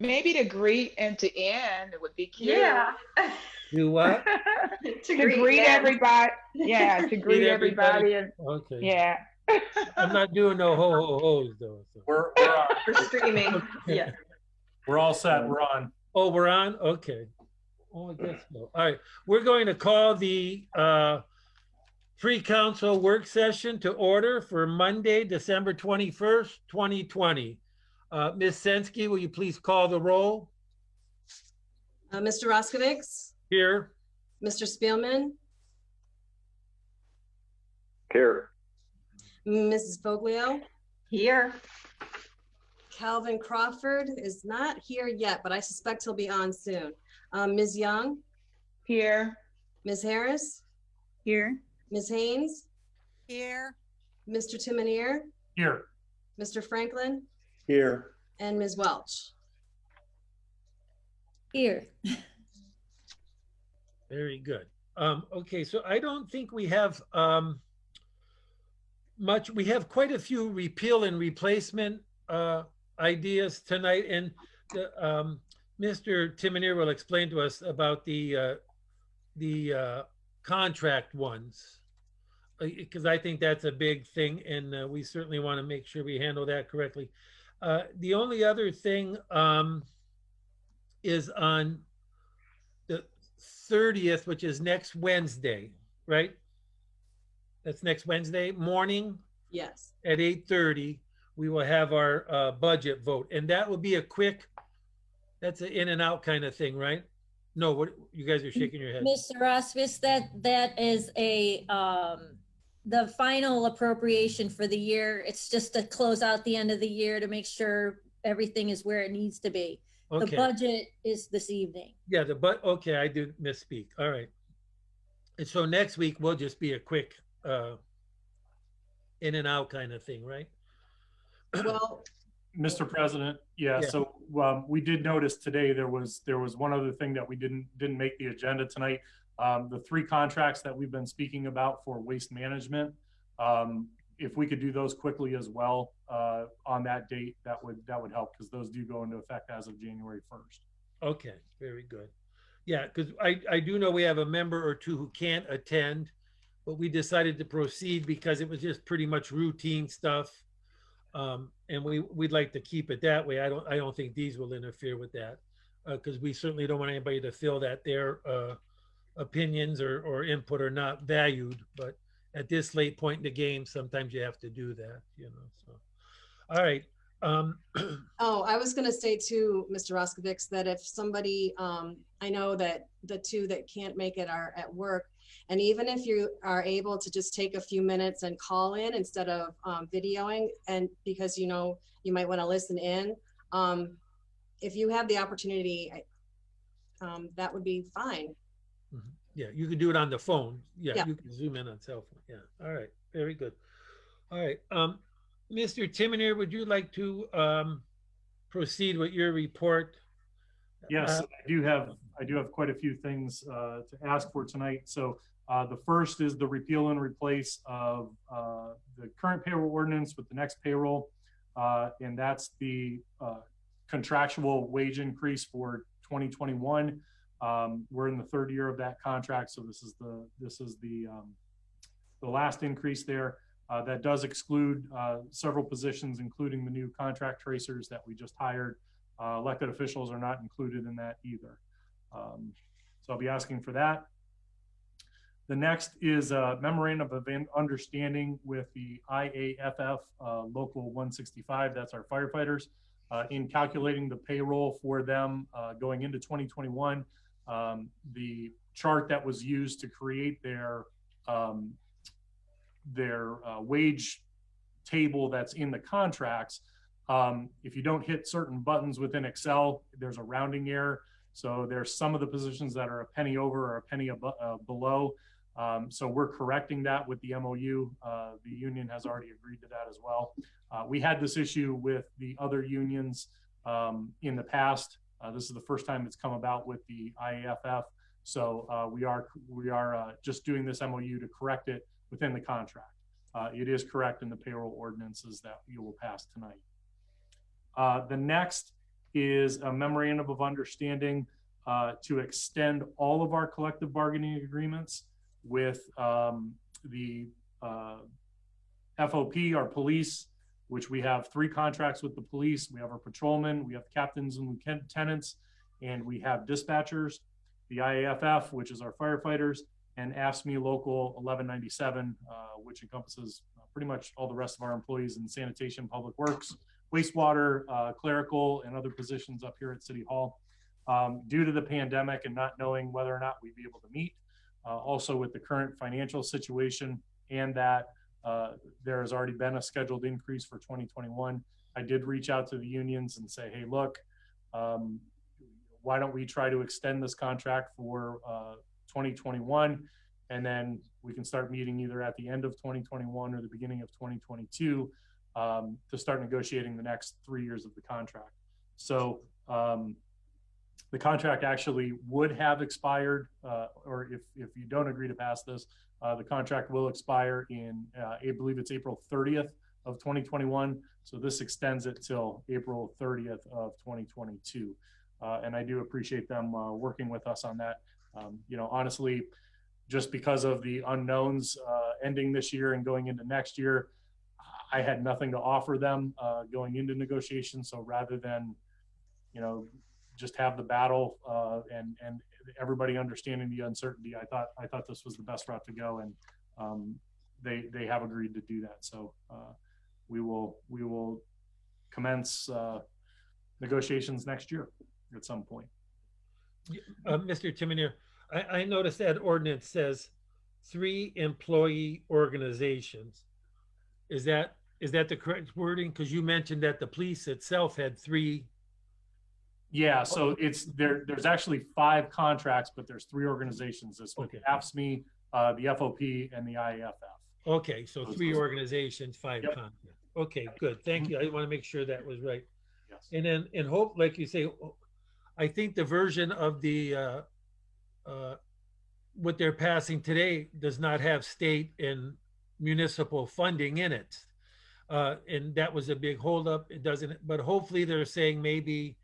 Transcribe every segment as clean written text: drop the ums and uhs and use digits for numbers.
maybe to greet and to end, it would be cute. Yeah. Do what? To Greet yeah. everybody. Yeah, to greet everybody. And, Okay. yeah. I'm not doing no ho ho ho's though. So. We're streaming. Yeah. We're all set. We're on. Oh, we're on? Okay. Oh, I guess so. All right. We're going to call the pre-council work session to order for Monday, December 21st, 2020. Ms. Sensky, will you please call the roll? Mr. Roskovich? Here. Mr. Spielman? Here. Mrs. Foglio? Here. Calvin Crawford is not here yet, but I suspect he'll be on soon. Ms. Young? Here. Ms. Harris? Here. Ms. Haynes? Here. Mr. Timonier? Here. Mr. Franklin? Here. And Ms. Welch? Here. Very good. Okay, so I don't think we have much. We have quite a few repeal and replacement ideas tonight, and Mr. Timonier will explain to us about the contract ones, because I think that's a big thing, and we certainly want to make sure we handle that correctly. The only other thing is on the 30th, which is next Wednesday, right? That's next Wednesday morning. Yes. At 8:30, we will have our budget vote, and that will be a quick. That's an in and out kind of thing, right? No, what you guys are shaking your head. Mr. Rosvis, that is a the final appropriation for the year. It's just to close out the end of the year to make sure everything is where it needs to be. Okay. The budget is this evening. Yeah, okay, I did misspeak. All right. And so next week will just be a quick in and out kind of thing, right? Well, Mr. President, yeah. So we did notice today there was one other thing that we didn't make the agenda tonight. The 3 contracts that we've been speaking about for waste management. If we could do those quickly as well on that date, that would help, because those do go into effect as of January 1st. Okay, very good. Yeah, because I do know we have a member or two who can't attend, but we decided to proceed because it was just pretty much routine stuff. And we'd like to keep it that way. I don't think these will interfere with that, because we certainly don't want anybody to feel that their opinions or input are not valued. But at this late point in the game, sometimes you have to do that, you know. So, all right. oh, I was going to say too, Mr. Roskovich, that if somebody, I know that the 2 that can't make it are at work, and even if you are able to just take a few minutes and call in instead of videoing, and because you know you might want to listen in, if you have the opportunity, that would be fine. Mm-hmm. Yeah, you can do it on the phone. Yeah, Yeah. You can zoom in on cell phone. Yeah. All right. Very good. All right. Mr. Timonier, would you like to proceed with your report? Yes, I do have quite a few things to ask for tonight. So the first is the repeal and replace of the current payroll ordinance with the next payroll, and that's the contractual wage increase for 2021. We're in the 3rd year of that contract, so this is the last increase there. That does exclude several positions, including the new contract tracers that we just hired. Elected officials are not included in that either. So I'll be asking for that. The next is a memorandum of understanding with the IAFF Local 165, that's our firefighters, in calculating the payroll for them going into 2021. The chart that was used to create their wage table that's in the contracts, if you don't hit certain buttons within Excel, there's a rounding error. So there's some of the positions that are a penny over or a penny below. So we're correcting that with the MOU. The union has already agreed to that as well. We had this issue with the other unions in the past. This is the first time it's come about with the IAFF. So we are just doing this MOU to correct it within the contract. It is correct in the payroll ordinances that you will pass tonight. The next is a memorandum of understanding to extend all of our collective bargaining agreements with the FOP, our police, which we have 3 contracts with the police. We have our patrolmen, we have captains and lieutenants, and we have dispatchers, the IAFF, which is our firefighters, and AFSCME Local 1197, which encompasses pretty much all the rest of our employees in sanitation, public works, wastewater, clerical, and other positions up here at City Hall. Due to the pandemic and not knowing whether or not we'd be able to meet, also with the current financial situation and that there has already been a scheduled increase for 2021, I did reach out to the unions and say, hey, look, why don't we try to extend this contract for 2021, and then we can start meeting either at the end of 2021 or the beginning of 2022 to start negotiating the next 3 years of the contract. So the contract actually would have expired, or if you don't agree to pass this, the contract will expire in, I believe it's April 30th of 2021. So this extends it till April 30th of 2022. And I do appreciate them working with us on that. You know, honestly, just because of the unknowns ending this year and going into next year, I had nothing to offer them going into negotiations. So rather than, you know, just have the battle and everybody understanding the uncertainty, I thought this was the best route to go, and they have agreed to do that. So we will commence negotiations next year at some point. Mr. Timonier, I noticed that ordinance says 3 employee organizations. Is that the correct wording? Because you mentioned that the police itself had 3. Yeah, so there's actually 5 contracts, but there's 3 organizations. This with AFSCME, the FOP, and the IAFF. Okay, so 3 organizations, 5 Yep. contracts. Okay, good. Thank you. I want to make sure that was right. Yes. And then, and hope, like you say, I think the version of the what they're passing today does not have state and municipal funding in it, and that was a big holdup. It doesn't, but hopefully they're saying maybe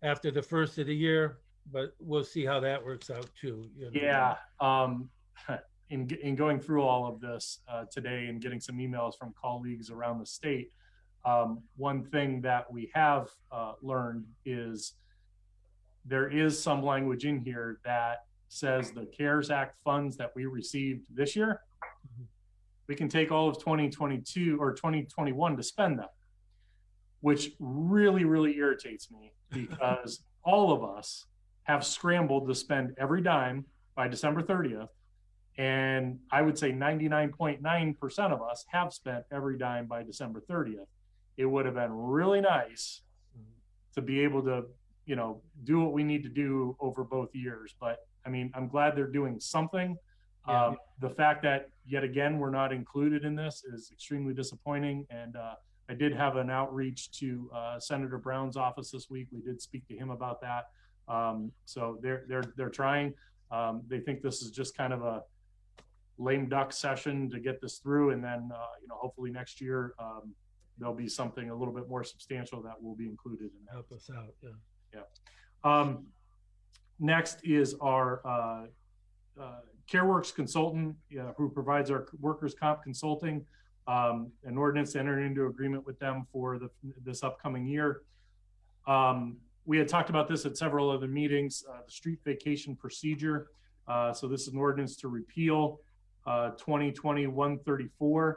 after the first of the year, but we'll see how that works out too. You know? Yeah. In going through all of this today and getting some emails from colleagues around the state, one thing that we have learned is there is some language in here that says the CARES Act funds that we received this year, we can take all of 2022 or 2021 to spend them, which really, really irritates me because all of us have scrambled to spend every dime by December 30th. And I would say 99.9% of us have spent every dime by December 30th. It would have been really nice to be able to, you know, do what we need to do over both years. But I mean, I'm glad they're doing something. Yeah. The fact that yet again, we're not included in this is extremely disappointing. And I did have an outreach to Senator Brown's office this week. We did speak to him about that. So they're trying. They think this is just kind of a lame duck session to get this through, and then you know, hopefully next year there'll be something a little bit more substantial that will be included in that. Help us out. Yeah. Yeah. Next is our CareWorks consultant, who provides our workers' comp consulting. An ordinance entered into agreement with them for this upcoming year. We had talked about this at several other meetings, the street vacation procedure. So this is an ordinance to repeal 2020-134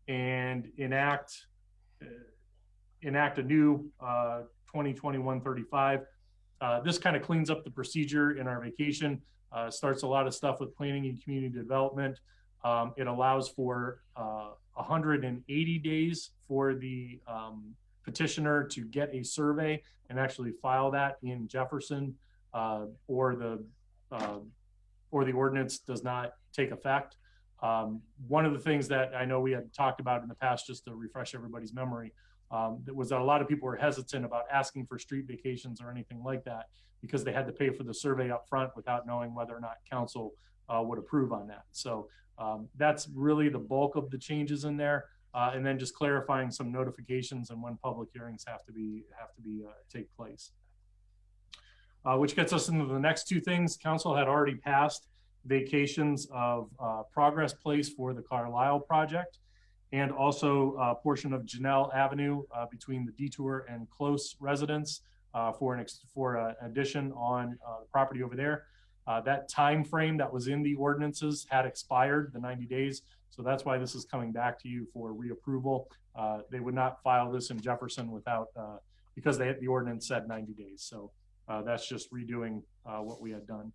and enact a new 2020-135. This kind of cleans up the procedure in our vacation, starts a lot of stuff with planning and community development. It allows for 180 days for the petitioner to get a survey and actually file that in Jefferson, or the ordinance does not take effect. One of the things that I know we had talked about in the past, just to refresh everybody's memory, was that a lot of people were hesitant about asking for street vacations or anything like that because they had to pay for the survey up front without knowing whether or not council would approve on that. So that's really the bulk of the changes in there. and then just clarifying some notifications and when public hearings have to take place. Which gets us into the next two things. Council had already passed vacations of Progress Place for the Carlisle project, and also a portion of Janelle Avenue between the Detour and Close residents for an addition on the property over there. That time frame that was in the ordinances had expired, the 90 days. So that's why this is coming back to you for reapproval. They would not file this in Jefferson without, because the ordinance said 90 days. So that's just redoing what we had done.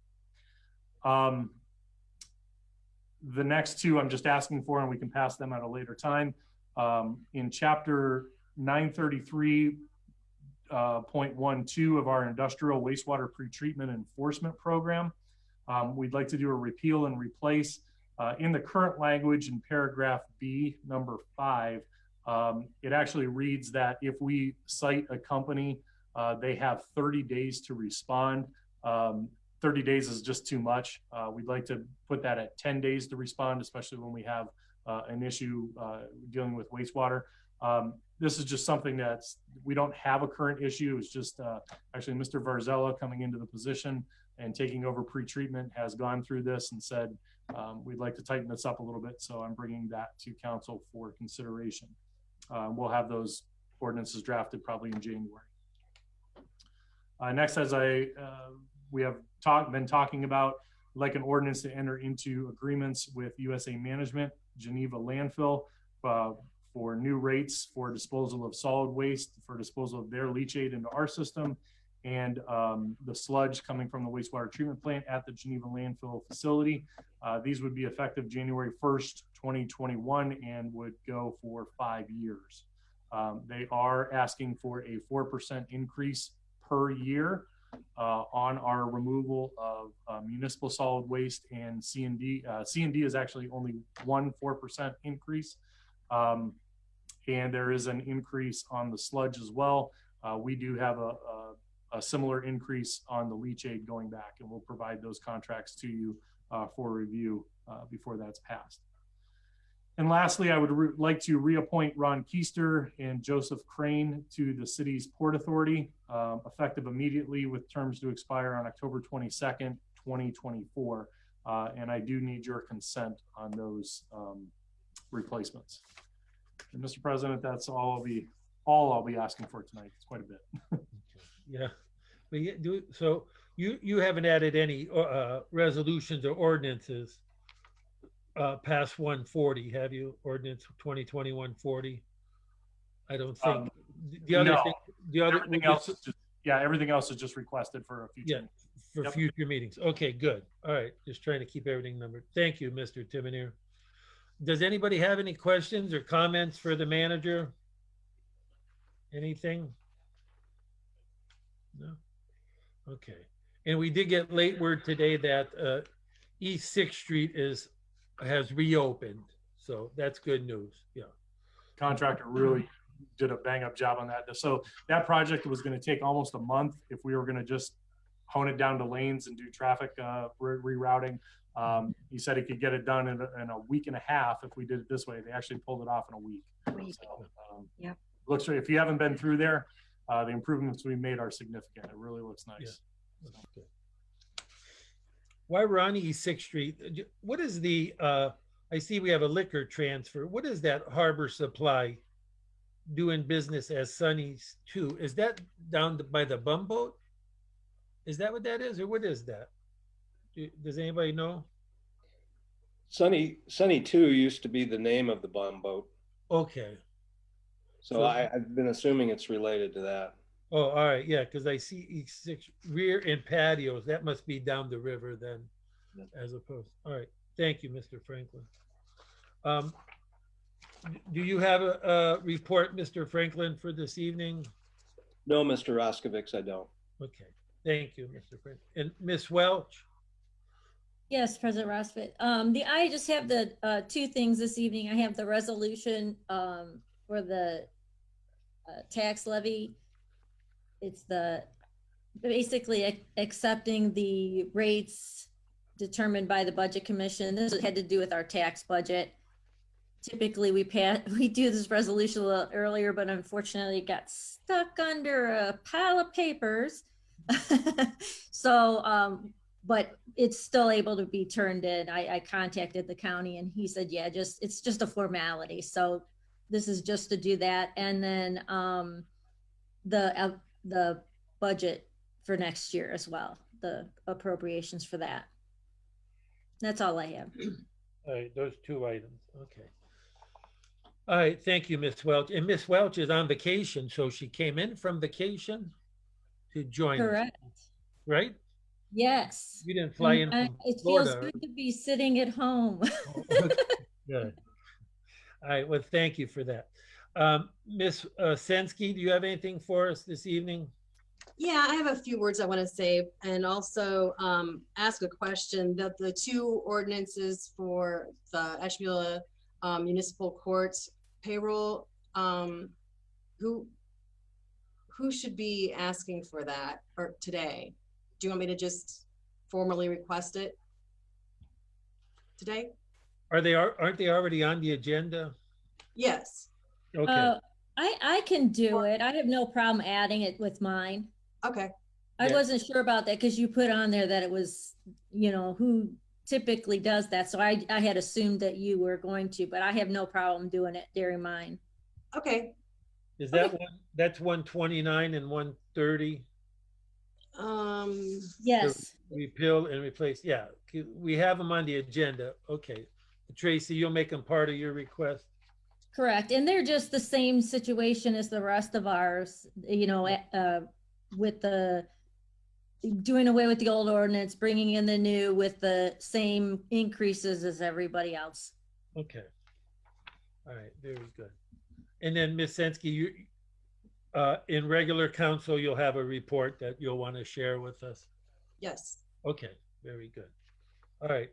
The next two I'm just asking for, and we can pass them at a later time. In chapter 933.12 of our industrial wastewater pretreatment enforcement program, we'd like to do a repeal and replace. In the current language in paragraph B, number 5, it actually reads that if we cite a company, they have 30 days to respond. 30 days is just too much. We'd like to put that at 10 days to respond, especially when we have an issue dealing with wastewater. This is just something that's, we don't have a current issue. It's just actually Mr. Varzella coming into the position and taking over pretreatment has gone through this and said, we'd like to tighten this up a little bit. So I'm bringing that to council for consideration. We'll have those ordinances drafted probably in January. Next, as we have been talking about, like an ordinance to enter into agreements with USA Management, Geneva Landfill, for new rates for disposal of solid waste, for disposal of their leachate into our system, and the sludge coming from the wastewater treatment plant at the Geneva Landfill facility. These would be effective January 1st, 2021, and would go for 5 years. They are asking for a 4% increase per year on our removal of municipal solid waste and C&D. C&D is actually only 4% increase. And there is an increase on the sludge as well. We do have a similar increase on the leachate going back, and we'll provide those contracts to you for review before that's passed. And lastly, I would like to reappoint Ron Keister and Joseph Crane to the city's Port Authority, effective immediately with terms to expire on October 22nd, 2024. And I do need your consent on those replacements. And Mr. President, that's all I'll be asking for tonight. It's quite a bit. Yeah. So you haven't added any resolutions or ordinances past 140, have you? Ordinance 2020-140? I don't think. The other no. thing, everything else is just, everything else is just requested for a future. Yeah, for future meetings. Okay, good. All right, just trying to keep everything numbered. Thank you, Mr. Timonier. Does anybody have any questions or comments for the manager? Anything? No? Okay. And we did get late word today that East 6th Street has reopened. So that's good news. Yeah. Contractor really did a bang up job on that. So that project was going to take almost a month if we were going to just hone it down to lanes and do traffic rerouting. He said he could get it done in a week and a half if we did it this way. They actually pulled it off in a week. So, yeah. Looks like if you haven't been through there, the improvements we made are significant. It really looks nice. Yeah. Okay. Why we're on East 6th Street, what is the, I see we have a liquor transfer. What is that Harbor Supply doing business as Sunny's 2? Is that down by the bumboat? Is that what that is, or what is that? Does anybody know? Sunny 2 used to be the name of the bumboat. Okay. So I've been assuming it's related to that. Oh, all right. Yeah, because I see East 6th rear and patios. That must be down the river then, as opposed. All right. Thank you, Mr. Franklin. Do you have a report, Mr. Franklin, for this evening? No, Mr. Roscovics, I don't. Okay. Thank you, Mr. Franklin. And Ms. Welch? Yes, President Rosfit. I just have the two things this evening. I have the resolution for the tax levy. It's basically accepting the rates determined by the Budget Commission. This had to do with our tax budget. typically we do this resolution a little earlier, but unfortunately it got stuck under a pile of papers. So, but it's still able to be turned in. I contacted the county and he said, yeah, it's just a formality. So this is just to do that. And then, the budget for next year as well, the appropriations for that. That's all I have. All right, those two items, okay. All right, thank you, Miss Welch. And Miss Welch is on vacation, so she came in from vacation to join us, Correct. right? Yes. You didn't fly in And from it feels Florida. good to be sitting at home. Good. All right, well, thank you for that. Miss Sensky, do you have anything for us this evening? Yeah, I have a few words I want to say and also ask a question that the two ordinances for the Ashtabula Municipal Court payroll, who should be asking for that or today? Do you want me to just formally request it today? Aren't they already on the agenda? Yes. Okay, I can do it. I have no problem adding it with mine. Okay. I Yeah. wasn't sure about that because you put on there that it was, who typically does that. So I had assumed that you were going to, but I have no problem doing it during mine. Okay. is that that's 129 and 130? Yes, Repeal and replace, yeah, we have them on the agenda, okay. Tracy, you'll make them part of your request? correct. And they're just the same situation as the rest of ours, with the doing away with the old ordinance, bringing in the new with the same increases as everybody else. Okay. All right, very good. And then Ms. Sensky, you, in regular council, you'll have a report that you'll want to share with us? Yes. Okay, very good. All right.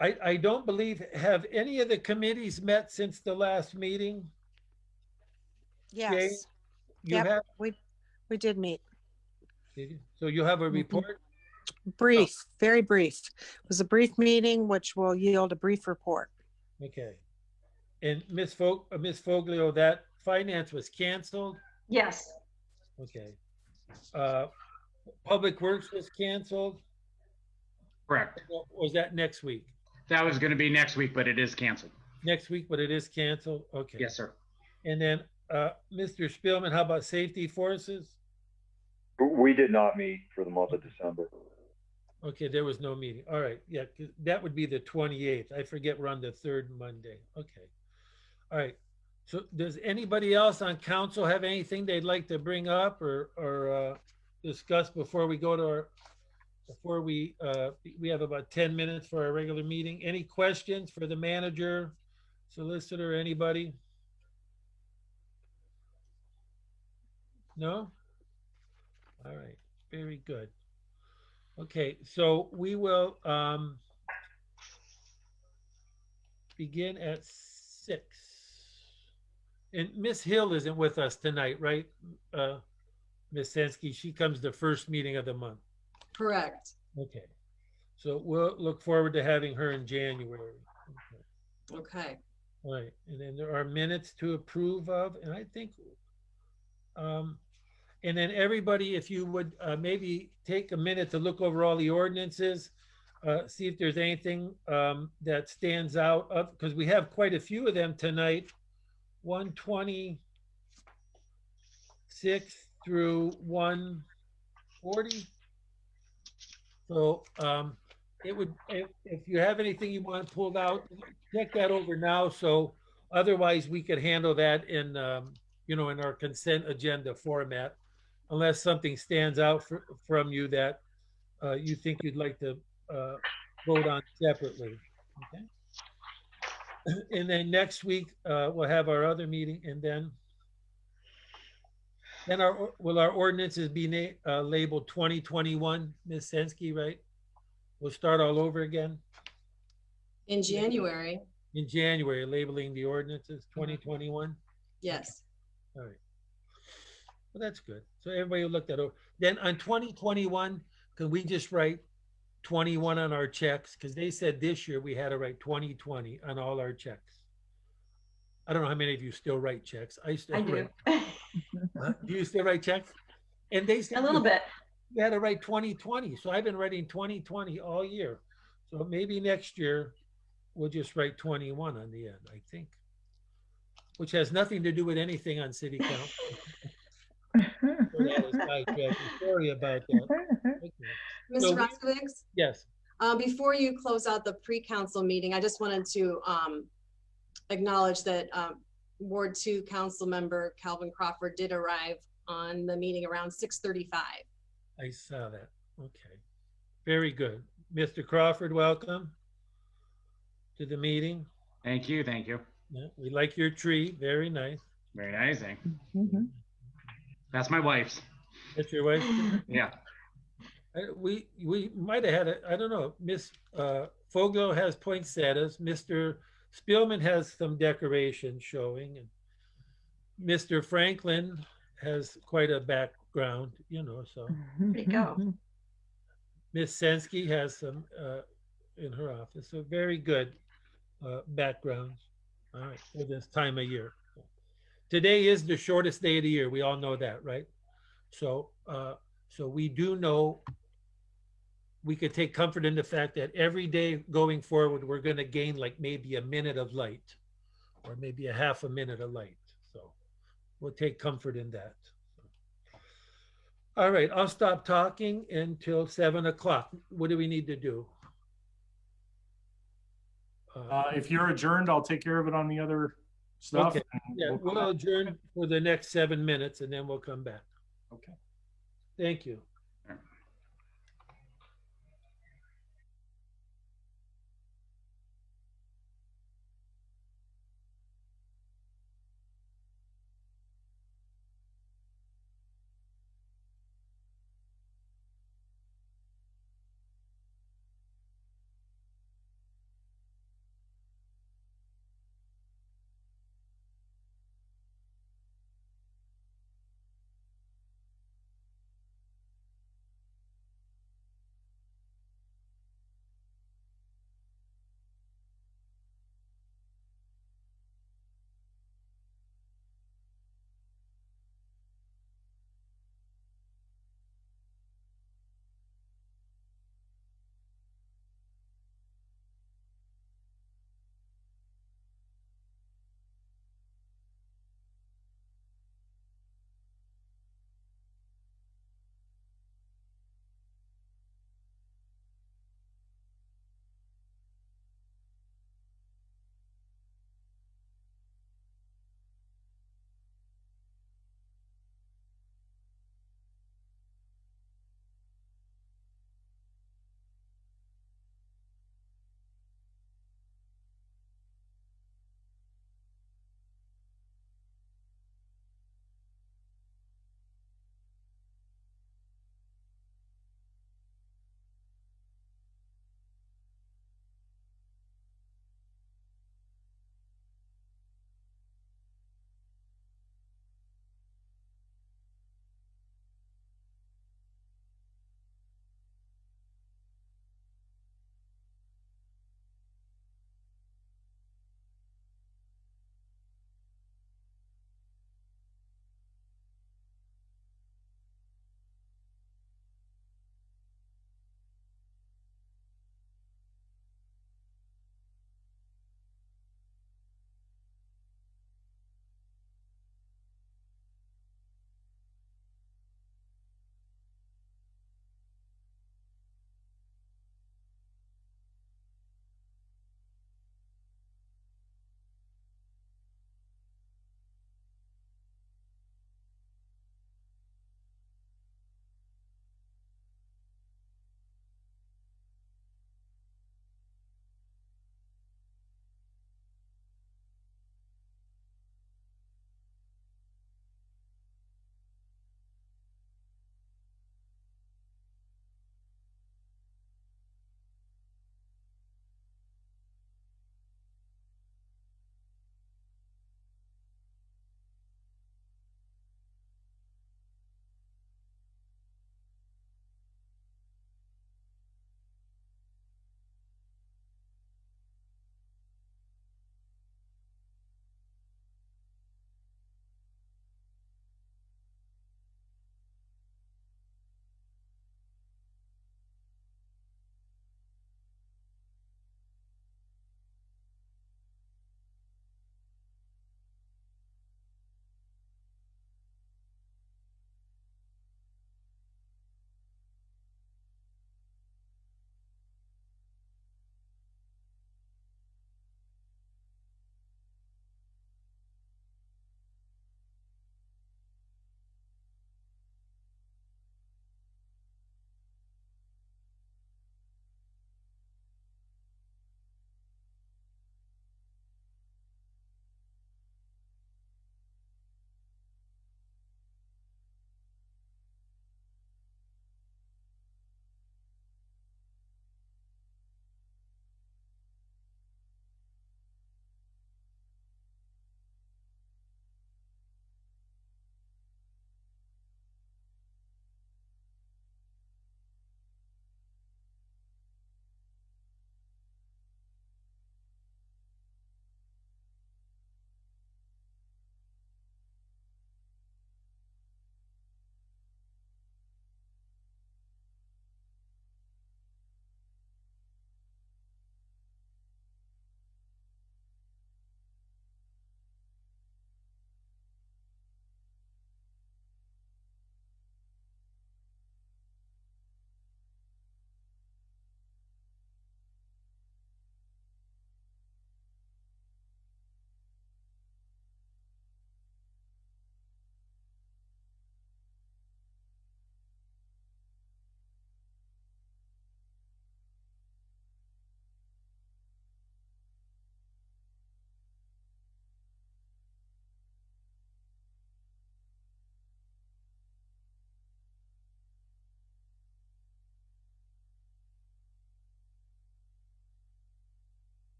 I don't believe, have any of the committees met since the last meeting? Yes. You Yep. have? We did meet. Did you? So you have a report? Brief, very brief. It was a brief meeting, which will yield a brief report. Okay. And Ms. Foglio, that finance was canceled? Yes. Okay. Public Works was canceled? Correct. Or was that next week? That was going to be next week, but it is canceled. Next week, but it is canceled? Okay. Yes, sir. And then, Mr. Spielman, how about safety forces? We did not meet for the month of December. Okay, there was no meeting. All right, yeah, 'cause that would be the 28th. I forget we're on the third Monday. Okay. All right. So does anybody else on council have anything they'd like to bring up or discuss before we go to our, we have about 10 minutes for our regular meeting. Any questions for the manager, solicitor, anybody? No? All right, very good. Okay, so we will begin at 6. And Miss Hill isn't with us tonight, right? Miss Sensky, she comes the first meeting of the month. Correct. Okay, so we'll look forward to having her in January. Okay. Okay. All right, and then there are minutes to approve of, and I think, and then everybody, if you would maybe take a minute to look over all the ordinances, see if there's anything that stands out, because we have quite a few of them tonight, 126 through 140. So it would, if you have anything you want pulled out, check that over now. So otherwise we could handle that in, in our consent agenda format, unless something stands out from you that you think you'd like to vote on separately. Okay. And then next week we'll have our other meeting, and then will our ordinances be labeled 2021, Ms. Sensky, right? We'll start all over again In January. in January, labeling the ordinances 2021. Yes. All right. Well, that's good. So everybody will look that over. Then on 2021, can we just write 21 on our checks? Because they said this year we had to write 2020 on all our checks. I don't know how many of you still write checks. I still I do. write. Huh? Do you still write checks? And they said A little bit. you had to write 2020. So I've been writing 2020 all year. So maybe next year we'll just write 21 on the end, I think, which has nothing to do with anything on city council. So that was sidetracked. Sorry about that. Okay. So Mr. Roskovich, yes, before you close out the pre-council meeting, I just wanted to acknowledge that Ward 2 Council Member Calvin Crawford did arrive on the meeting around 6:35. I saw that. Okay. Very good. Mr. Crawford, welcome to the meeting. Thank you. Thank you. Yeah, we like your tree. Very nice. Very nice. That's my wife's. That's your wife? Yeah. We might have had it. I don't know. Miss Fogel has poinsettias. Mr. Spielman has some decoration showing, and Mr. Franklin has quite a background, you know. So There you go. Miss Sensky has some in her office. So very good backgrounds. All right, for this time of year. Today is the shortest day of the year. We all know that, right? So, so we do know we could take comfort in the fact that every day going forward, we're going to gain like maybe a minute of light or maybe a half a minute of light. So we'll take comfort in that. All right, I'll stop talking until 7 o'clock. What do we need to do? If you're adjourned, I'll take care of it on the other stuff. Okay. and Yeah, we'll come we'll back. adjourn for the next 7 minutes and then we'll come back. Okay. Thank you.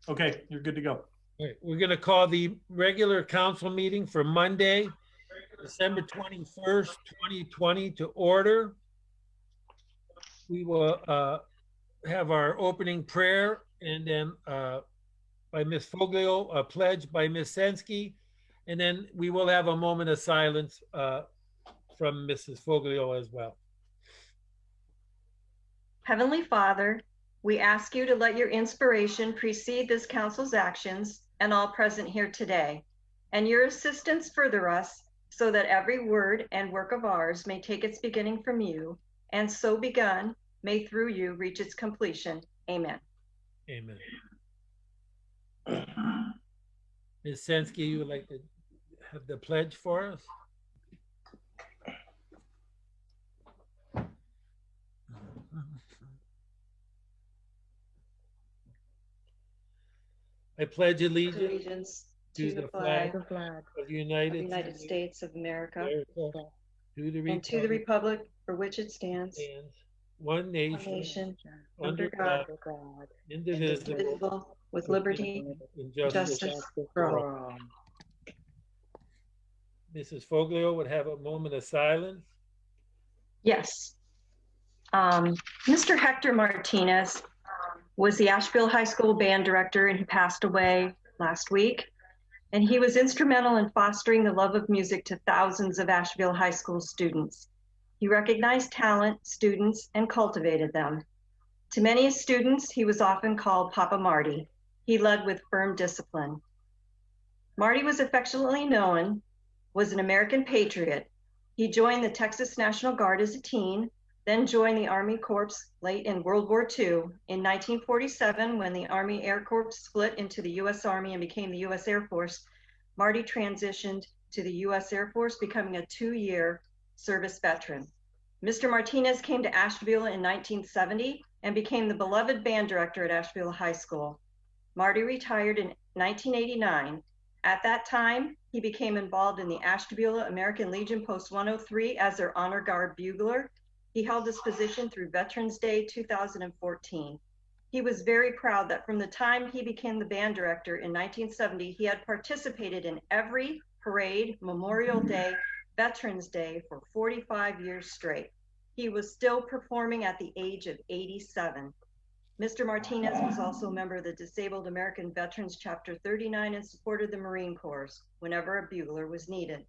Okay, you're good to go. All right, we're going to call the regular council meeting for Monday, December 21st, 2020 to order. We will have our opening prayer and then by Ms. Foglio, a pledge by Ms. Sensky, and then we will have a moment of silence from Mrs. Foglio as well. Heavenly Father, we ask you to let your inspiration precede this council's actions and all present here today, and your assistance further us so that every word and work of ours may take its beginning from you, and so begun, may through you reach its completion. Amen. Amen. Ms. Sensky, you would like to have the pledge for us? I pledge allegiance to the flag of the United States of America, America, and to the republic for which it stands, one one nation, nation, under God, God, indivisible, indivisible, with liberty and and justice justice for for all. all. Mrs. Foglio would have a moment of silence. Yes. Mr. Hector Martinez was the Asheville High School band director, and he passed away last week. And he was instrumental in fostering the love of music to thousands of Asheville High School students. He recognized talent, students, and cultivated them. To many students, he was often called Papa Marty. He led with firm discipline. Marty was affectionately known, was an American patriot. He joined the Texas National Guard as a teen, then joined the Army Corps late in World War II. In 1947, when the Army Air Corps split into the U.S. Army and became the U.S. Air Force, Marty transitioned to the U.S. Air Force, becoming a 2-year service veteran. Mr. Martinez came to Ashtabula in 1970 and became the beloved band director at Ashtabula High School. Marty retired in 1989. At that time, he became involved in the Ashtabula American Legion Post 103 as their honor guard bugler. He held this position through Veterans Day 2014. He was very proud that from the time he became the band director in 1970, he had participated in every parade, Memorial Day, Veterans Day for 45 years straight. He was still performing at the age of 87. Mr. Martinez was also a member of the Disabled American Veterans Chapter 39 and supported the Marine Corps whenever a bugler was needed.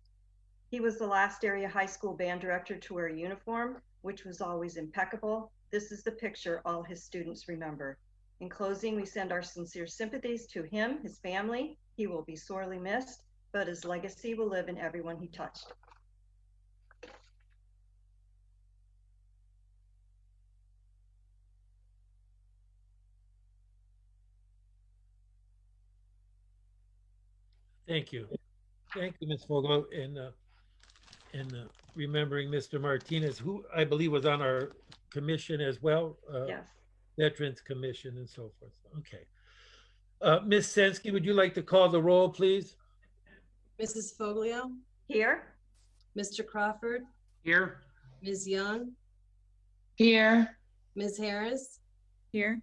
He was the last area high school band director to wear a uniform, which was always impeccable. This is the picture all his students remember. In closing, we send our sincere sympathies to him, his family. He will be sorely missed, but his legacy will live in everyone he touched. Thank you. Thank you, Ms. Foglio, and remembering Mr. Martinez, who I believe was on our commission as well. Yes. Veterans Commission and so forth. Okay. Ms. Sensky, would you like to call the roll, please? Mrs. Foglio, Here. Mr. Crawford, Here. Ms. Young, Here. Ms. Harris, Here.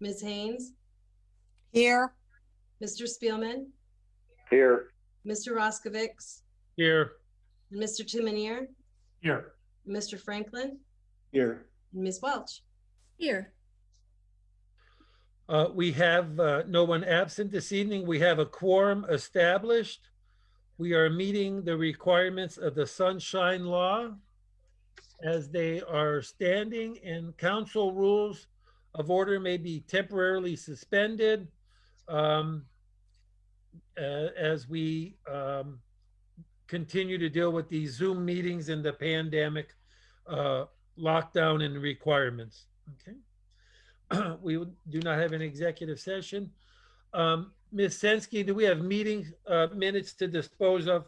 Ms. Haynes, Here. Mr. Spielman, Here. Mr. Roskovics, Here. and Mr. Timonier, Here. Mr. Franklin, Here. and Ms. Welch. Here. We have no one absent this evening. We have a quorum established. We are meeting the requirements of the Sunshine Law as they are standing, and council rules of order may be temporarily suspended as we continue to deal with these Zoom meetings and the pandemic lockdown and requirements. Okay. We do not have an executive session. Ms. Sensky, do we have meeting minutes to dispose of?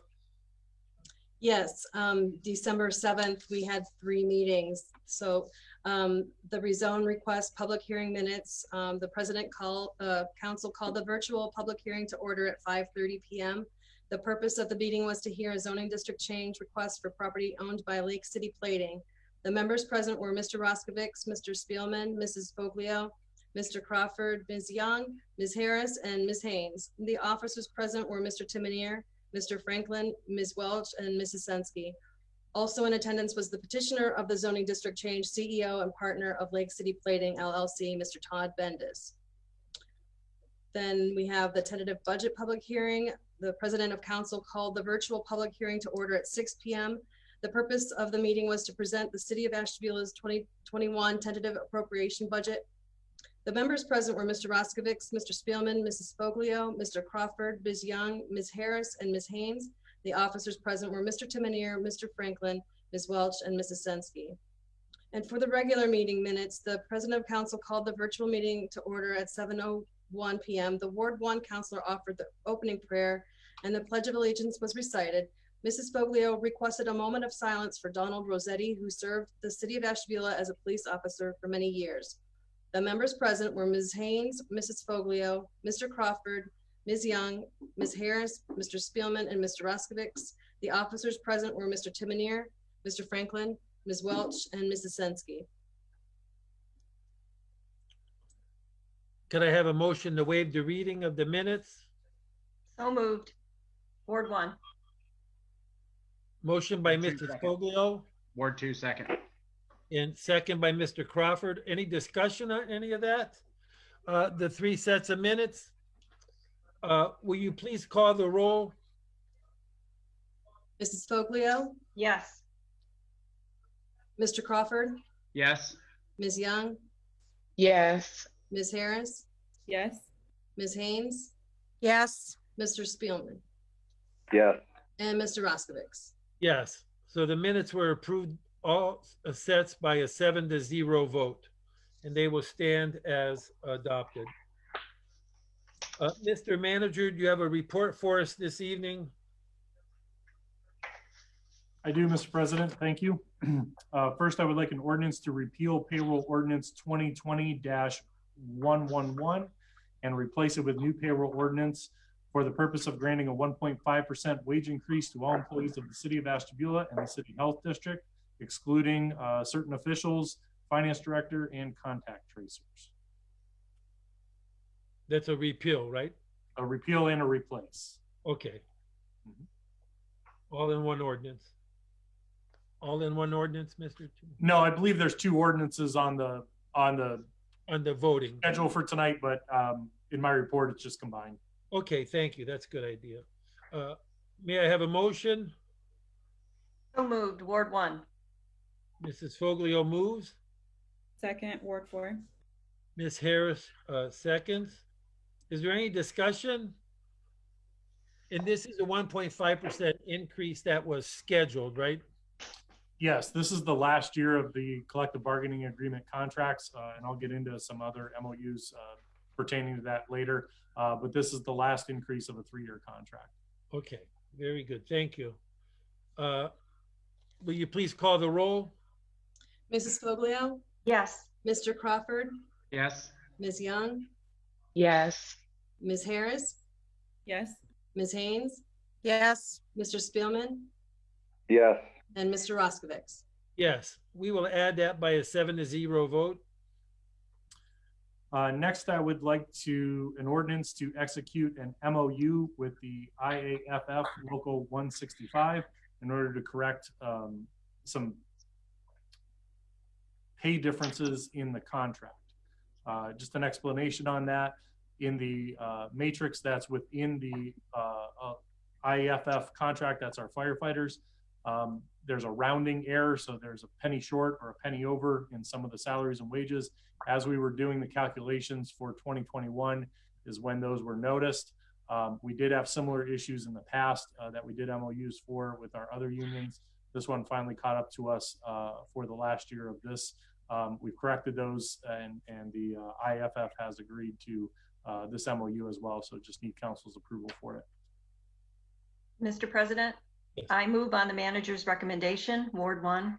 Yes, December 7th, we had 3 meetings. So the rezone request, public hearing minutes, the council called the virtual public hearing to order at 5:30 p.m. The purpose of the meeting was to hear a zoning district change request for property owned by Lake City Plating. The members present were Mr. Roskovics, Mr. Spielman, Mrs. Foglio, Mr. Crawford, Ms. Young, Ms. Harris, and Ms. Haynes. The officers present were Mr. Timonier, Mr. Franklin, Ms. Welch, and Mrs. Sensky. Also in attendance was the petitioner of the zoning district change, CEO and partner of Lake City Plating LLC, Mr. Todd Bendis. Then we have the tentative budget public hearing. The president of council called the virtual public hearing to order at 6 p.m. The purpose of the meeting was to present the city of Ashtabula's 2021 tentative appropriation budget. The members present were Mr. Roskovich, Mr. Spielman, Mrs. Foglio, Mr. Crawford, Ms. Young, Ms. Harris, and Ms. Haynes. The officers present were Mr. Timonier, Mr. Franklin, Ms. Welch, and Mrs. Sensky. And for the regular meeting minutes, the president of council called the virtual meeting to order at 7:01 p.m. The Ward 1 councilor offered the opening prayer and the Pledge of Allegiance was recited. Mrs. Foglio requested a moment of silence for Donald Rossetti, who served the city of Ashtabula as a police officer for many years. The members present were Ms. Haynes, Mrs. Foglio, Mr. Crawford, Ms. Young, Ms. Harris, Mr. Spielman, and Mr. Roskovich. The officers present were Mr. Timonier, Mr. Franklin, Ms. Welch, and Mrs. Sensky. Could I have a motion to waive the reading of the minutes? So moved. Ward 1. Motion by Ward two, Mrs. second. Foglio Ward 2, second. and second by Mr. Crawford. Any discussion on any of that? The three sets of minutes? Will you please call the roll? Mrs. Foglio, Yes. Mr. Crawford, Yes. Ms. Young, Yes. Ms. Harris, Yes. Ms. Haynes, Yes. Mr. Spielman, Yes. and Mr. Roskovich. Yes. So the minutes were approved, all sets by a 7-0 vote, and they will stand as adopted. Mr. Manager, do you have a report for us this evening? I do, Mr. President. Thank you. First, I would like an ordinance to repeal payroll ordinance 2020-111 and replace it with new payroll ordinance for the purpose of granting a 1.5% wage increase to all employees of the city of Ashtabula and the city health district, excluding certain officials, finance director, and contact tracers. That's a repeal, right? A repeal and a replace. Okay. All in one ordinance. All in one ordinance, Mr. No, I believe there's two ordinances on the On the voting. schedule for tonight, but in my report, it's just combined. Okay, thank you. That's a good idea. May I have a motion? So moved. Ward 1. Mrs. Foglio moves. Second, Ward 4. Ms. Harris seconds. Is there any discussion? And this is a 1.5% increase that was scheduled, right? Yes, this is the last year of the collective bargaining agreement contracts, and I'll get into some other MOUs pertaining to that later. But this is the last increase of a 3-year contract. Okay, very good. Thank you. Will you please call the roll? Mrs. Foglio, Yes. Mr. Crawford, Yes. Ms. Young, Yes. Ms. Harris, Yes. Ms. Haynes, Yes. Mr. Spielman, Yes. and Mr. Roskovich. Yes, we will add that by a 7-0 vote. Next, I would like an ordinance to execute an MOU with the IAFF Local 165 in order to correct some pay differences in the contract. Just an explanation on that. In the matrix that's within the IAFF contract, that's our firefighters. There's a rounding error, so there's a penny short or a penny over in some of the salaries and wages. As we were doing the calculations for 2021 is when those were noticed. We did have similar issues in the past that we did MOUs for with our other unions. This one finally caught up to us for the last year of this. We've corrected those and the IFF has agreed to this MOU as well, so just need council's approval for it. Mr. President, I move on the manager's recommendation, Ward 1.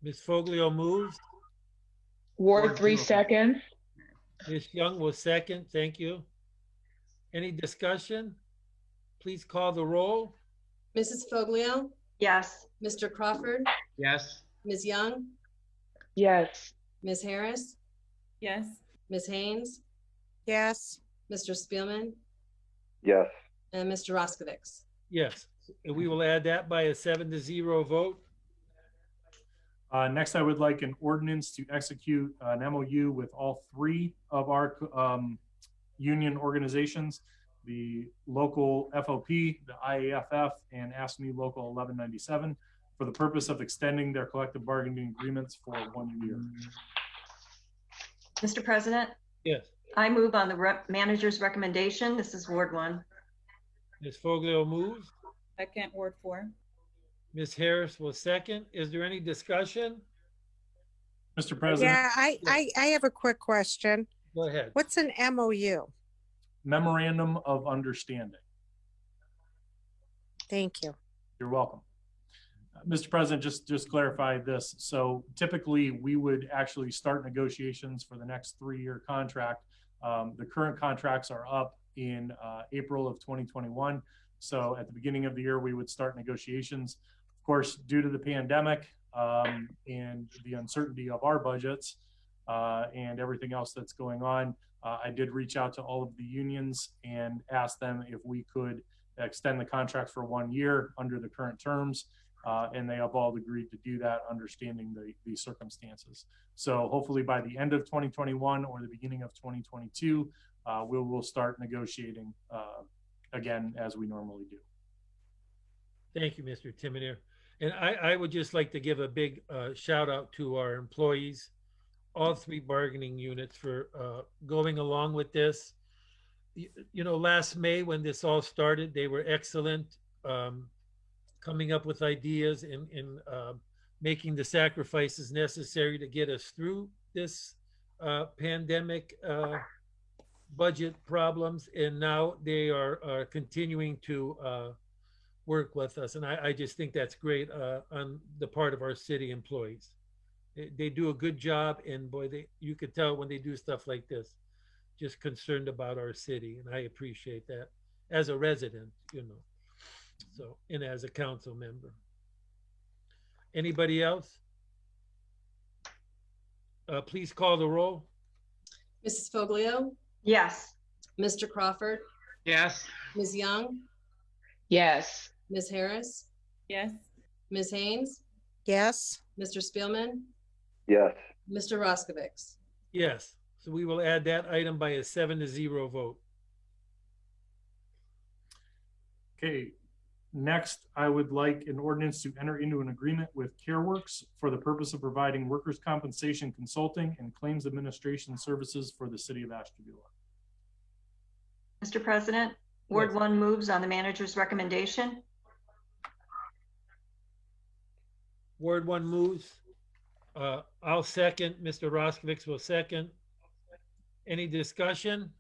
Ms. Foglio moves. Ward 3 2. second. Ms. Young will second. Thank you. Any discussion? Please call the roll. Mrs. Foglio, Yes. Mr. Crawford, Yes. Ms. Young, Yes. Ms. Harris, Yes. Ms. Haynes, yes, Mr. Spielman, yes, and Mr. Roskovich. Yes, and we will add that by a 7-0 vote. Next, I would like an ordinance to execute an MOU with all three of our union organizations, the local FOP, the IAFF, and ASME Local 1197, for the purpose of extending their collective bargaining agreements for 1 year. Mr. President, Yes, I move on the manager's recommendation. This is Ward 1. Ms. Foglio moves. Second, Ward 4. Ms. Harris will second. Is there any discussion? Mr. President, yeah, I have a quick question. Go ahead. What's an MOU? Memorandum of Understanding. Thank you. You're welcome. Mr. President, just clarify this. So typically we would actually start negotiations for the next 3-year contract. The current contracts are up in April of 2021. So at the beginning of the year, we would start negotiations. Of course, due to the pandemic and the uncertainty of our budgets and everything else that's going on, I did reach out to all of the unions and ask them if we could extend the contract for 1 year under the current terms. And they have all agreed to do that, understanding the circumstances. So hopefully by the end of 2021 or the beginning of 2022, we will start negotiating again as we normally do. Thank you, Mr. Timoner. And I would just like to give a big shout out to our employees, all three bargaining units, for going along with this. You know, last May when this all started, they were excellent, coming up with ideas and making the sacrifices necessary to get us through this pandemic budget problems. And now they are continuing to work with us. And I just think that's great on the part of our city employees. They do a good job, and boy, you could tell when they do stuff like this, just concerned about our city. And I appreciate that as a resident, you know, so, and as a council member. Anybody else? Please call the roll. Mrs. Foglio, Yes. Mr. Crawford, yes, Ms. Young, Yes. Ms. Harris, Yes. Ms. Haynes, Yes, Mr. Spielman, yes, Mr. Roskovich. Yes, so we will add that item by a 7-0 vote. Okay, next, I would like an ordinance to enter into an agreement with CareWorks for the purpose of providing workers' compensation consulting and claims administration services for the city of Ashtabula. Mr. President, Ward Yes. 1 moves on the manager's recommendation. Ward 1 moves. I'll second. Mr. Roskovich will second. Any discussion?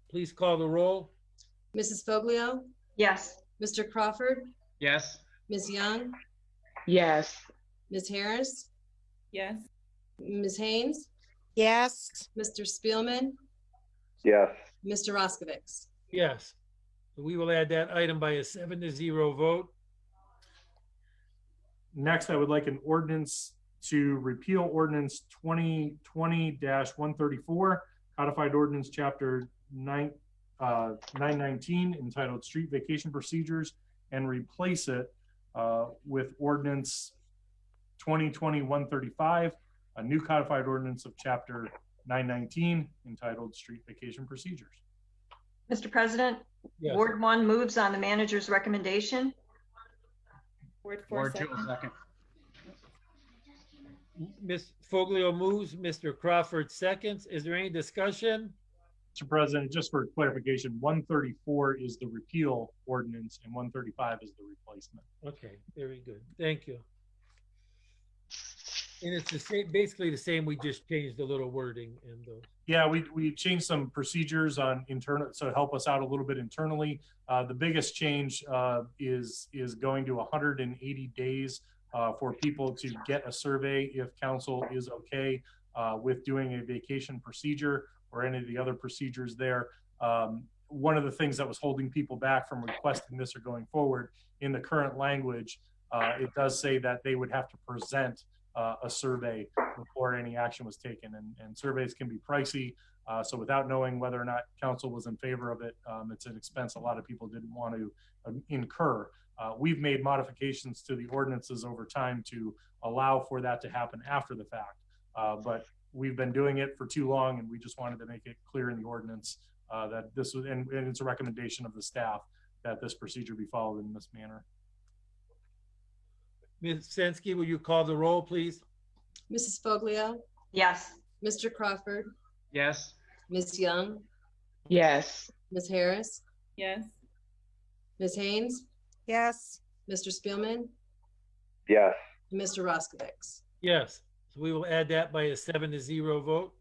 Please call the roll. Mrs. Foglio, Yes. Mr. Crawford, yes, Ms. Young, Yes. Ms. Harris, Yes. Ms. Haynes, yes, Mr. Spielman, yes, Mr. Roskovich. Yes. So we will add that item by a 7-0 vote. Next, I would like an ordinance to repeal ordinance 2020-134, codified ordinance chapter 919 entitled Street Vacation Procedures, and replace it with ordinance 2020-135, a new codified ordinance of chapter 919 entitled Street Vacation Procedures. Mr. President, Yes. Ward 1 moves on the manager's recommendation. Ward 4 Ward 2 second. second, Ms. Foglio moves, Mr. Crawford seconds. Is there any discussion? Mr. President, just for clarification, 134 is the repeal ordinance and 135 is the replacement. Okay, very good. Thank you. And it's the same, basically the same. We just changed a little wording and Yeah, we changed some procedures on internal, so help us out a little bit internally. The biggest change is going to 180 days for people to get a survey if council is okay with doing a vacation procedure or any of the other procedures there. One of the things that was holding people back from requesting this or going forward in the current language, it does say that they would have to present a survey before any action was taken. And surveys can be pricey. So without knowing whether or not council was in favor of it, it's an expense a lot of people didn't want to incur. We've made modifications to the ordinances over time to allow for that to happen after the fact. But we've been doing it for too long, and we just wanted to make it clear in the ordinance that this was, and it's a recommendation of the staff that this procedure be followed in this manner. Ms. Sensky, will you call the roll, please? Mrs. Foglio, Yes. Mr. Crawford, Yes. Ms. Young, Yes. Ms. Harris, Yes. Ms. Haynes, Yes. Mr. Spielman, Yes. and Mr. Roskovich. Yes. So we will add that by a 7-0 vote.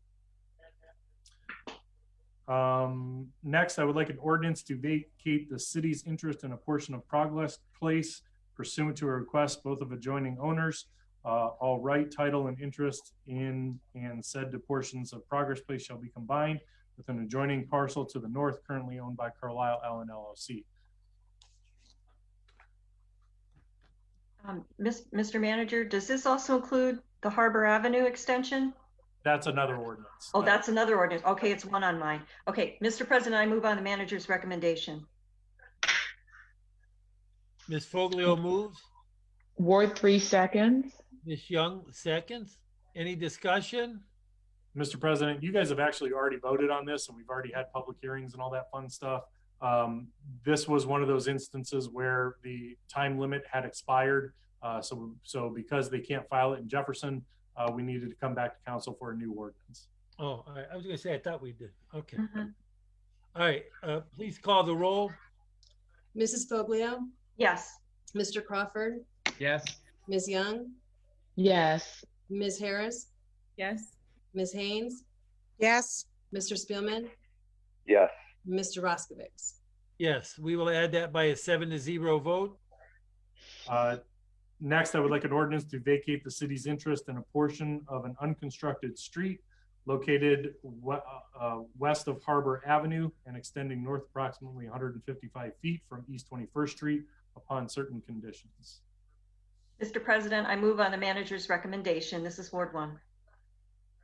Next, I would like an ordinance to vacate the city's interest in a portion of Progress Place pursuant to a request both of adjoining owners. All right, title, and interest in and said to portions of Progress Place shall be combined with an adjoining parcel to the north currently owned by Carlisle Allen LLC. Mr. Manager, does this also include the Harbor Avenue extension? That's another ordinance. Oh, that's another ordinance. Okay, it's one on mine. Okay, Mr. President, I move on the manager's recommendation. Ms. Foglio moves. Ward 3 seconds. Ms. Young seconds. Any discussion? Mr. President, you guys have actually already voted on this, and we've already had public hearings and all that fun stuff. This was one of those instances where the time limit had expired. So because they can't file it in Jefferson, we needed to come back to council for a new ordinance. Oh, I was going to say, I thought we did. Okay. Mhm. All right. Please call the roll. Mrs. Foglio, Yes. Mr. Crawford, Yes. Ms. Young, Yes. Ms. Harris, Yes. Ms. Haynes, Yes. Mr. Spielman, Yes. Mr. Roskovich. Yes, we will add that by a 7-0 vote. Next, I would like an ordinance to vacate the city's interest in a portion of an unconstructed street located west of Harbor Avenue and extending north approximately 155 feet from East 21st Street upon certain conditions. Mr. President, I move on the manager's recommendation. This is Ward 1.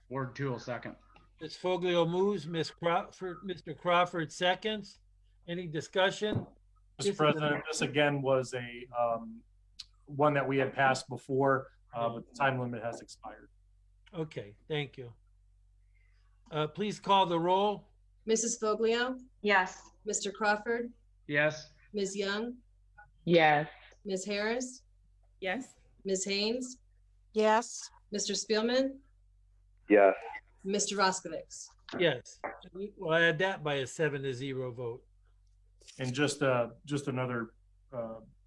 Ward 2 will second. Ms. Foglio moves, Mr. Crawford seconds. Any discussion? Mr. President, this again was a one that we had passed before, but the time limit has expired. Okay, thank you. Please call the roll. Mrs. Foglio, Yes. Mr. Crawford, Yes. Ms. Young, Yes. Ms. Harris, Yes. Ms. Haynes, Yes. Mr. Spielman, Yes. Mr. Roskovich. Yes, we'll add that by a 7-0 vote. And just another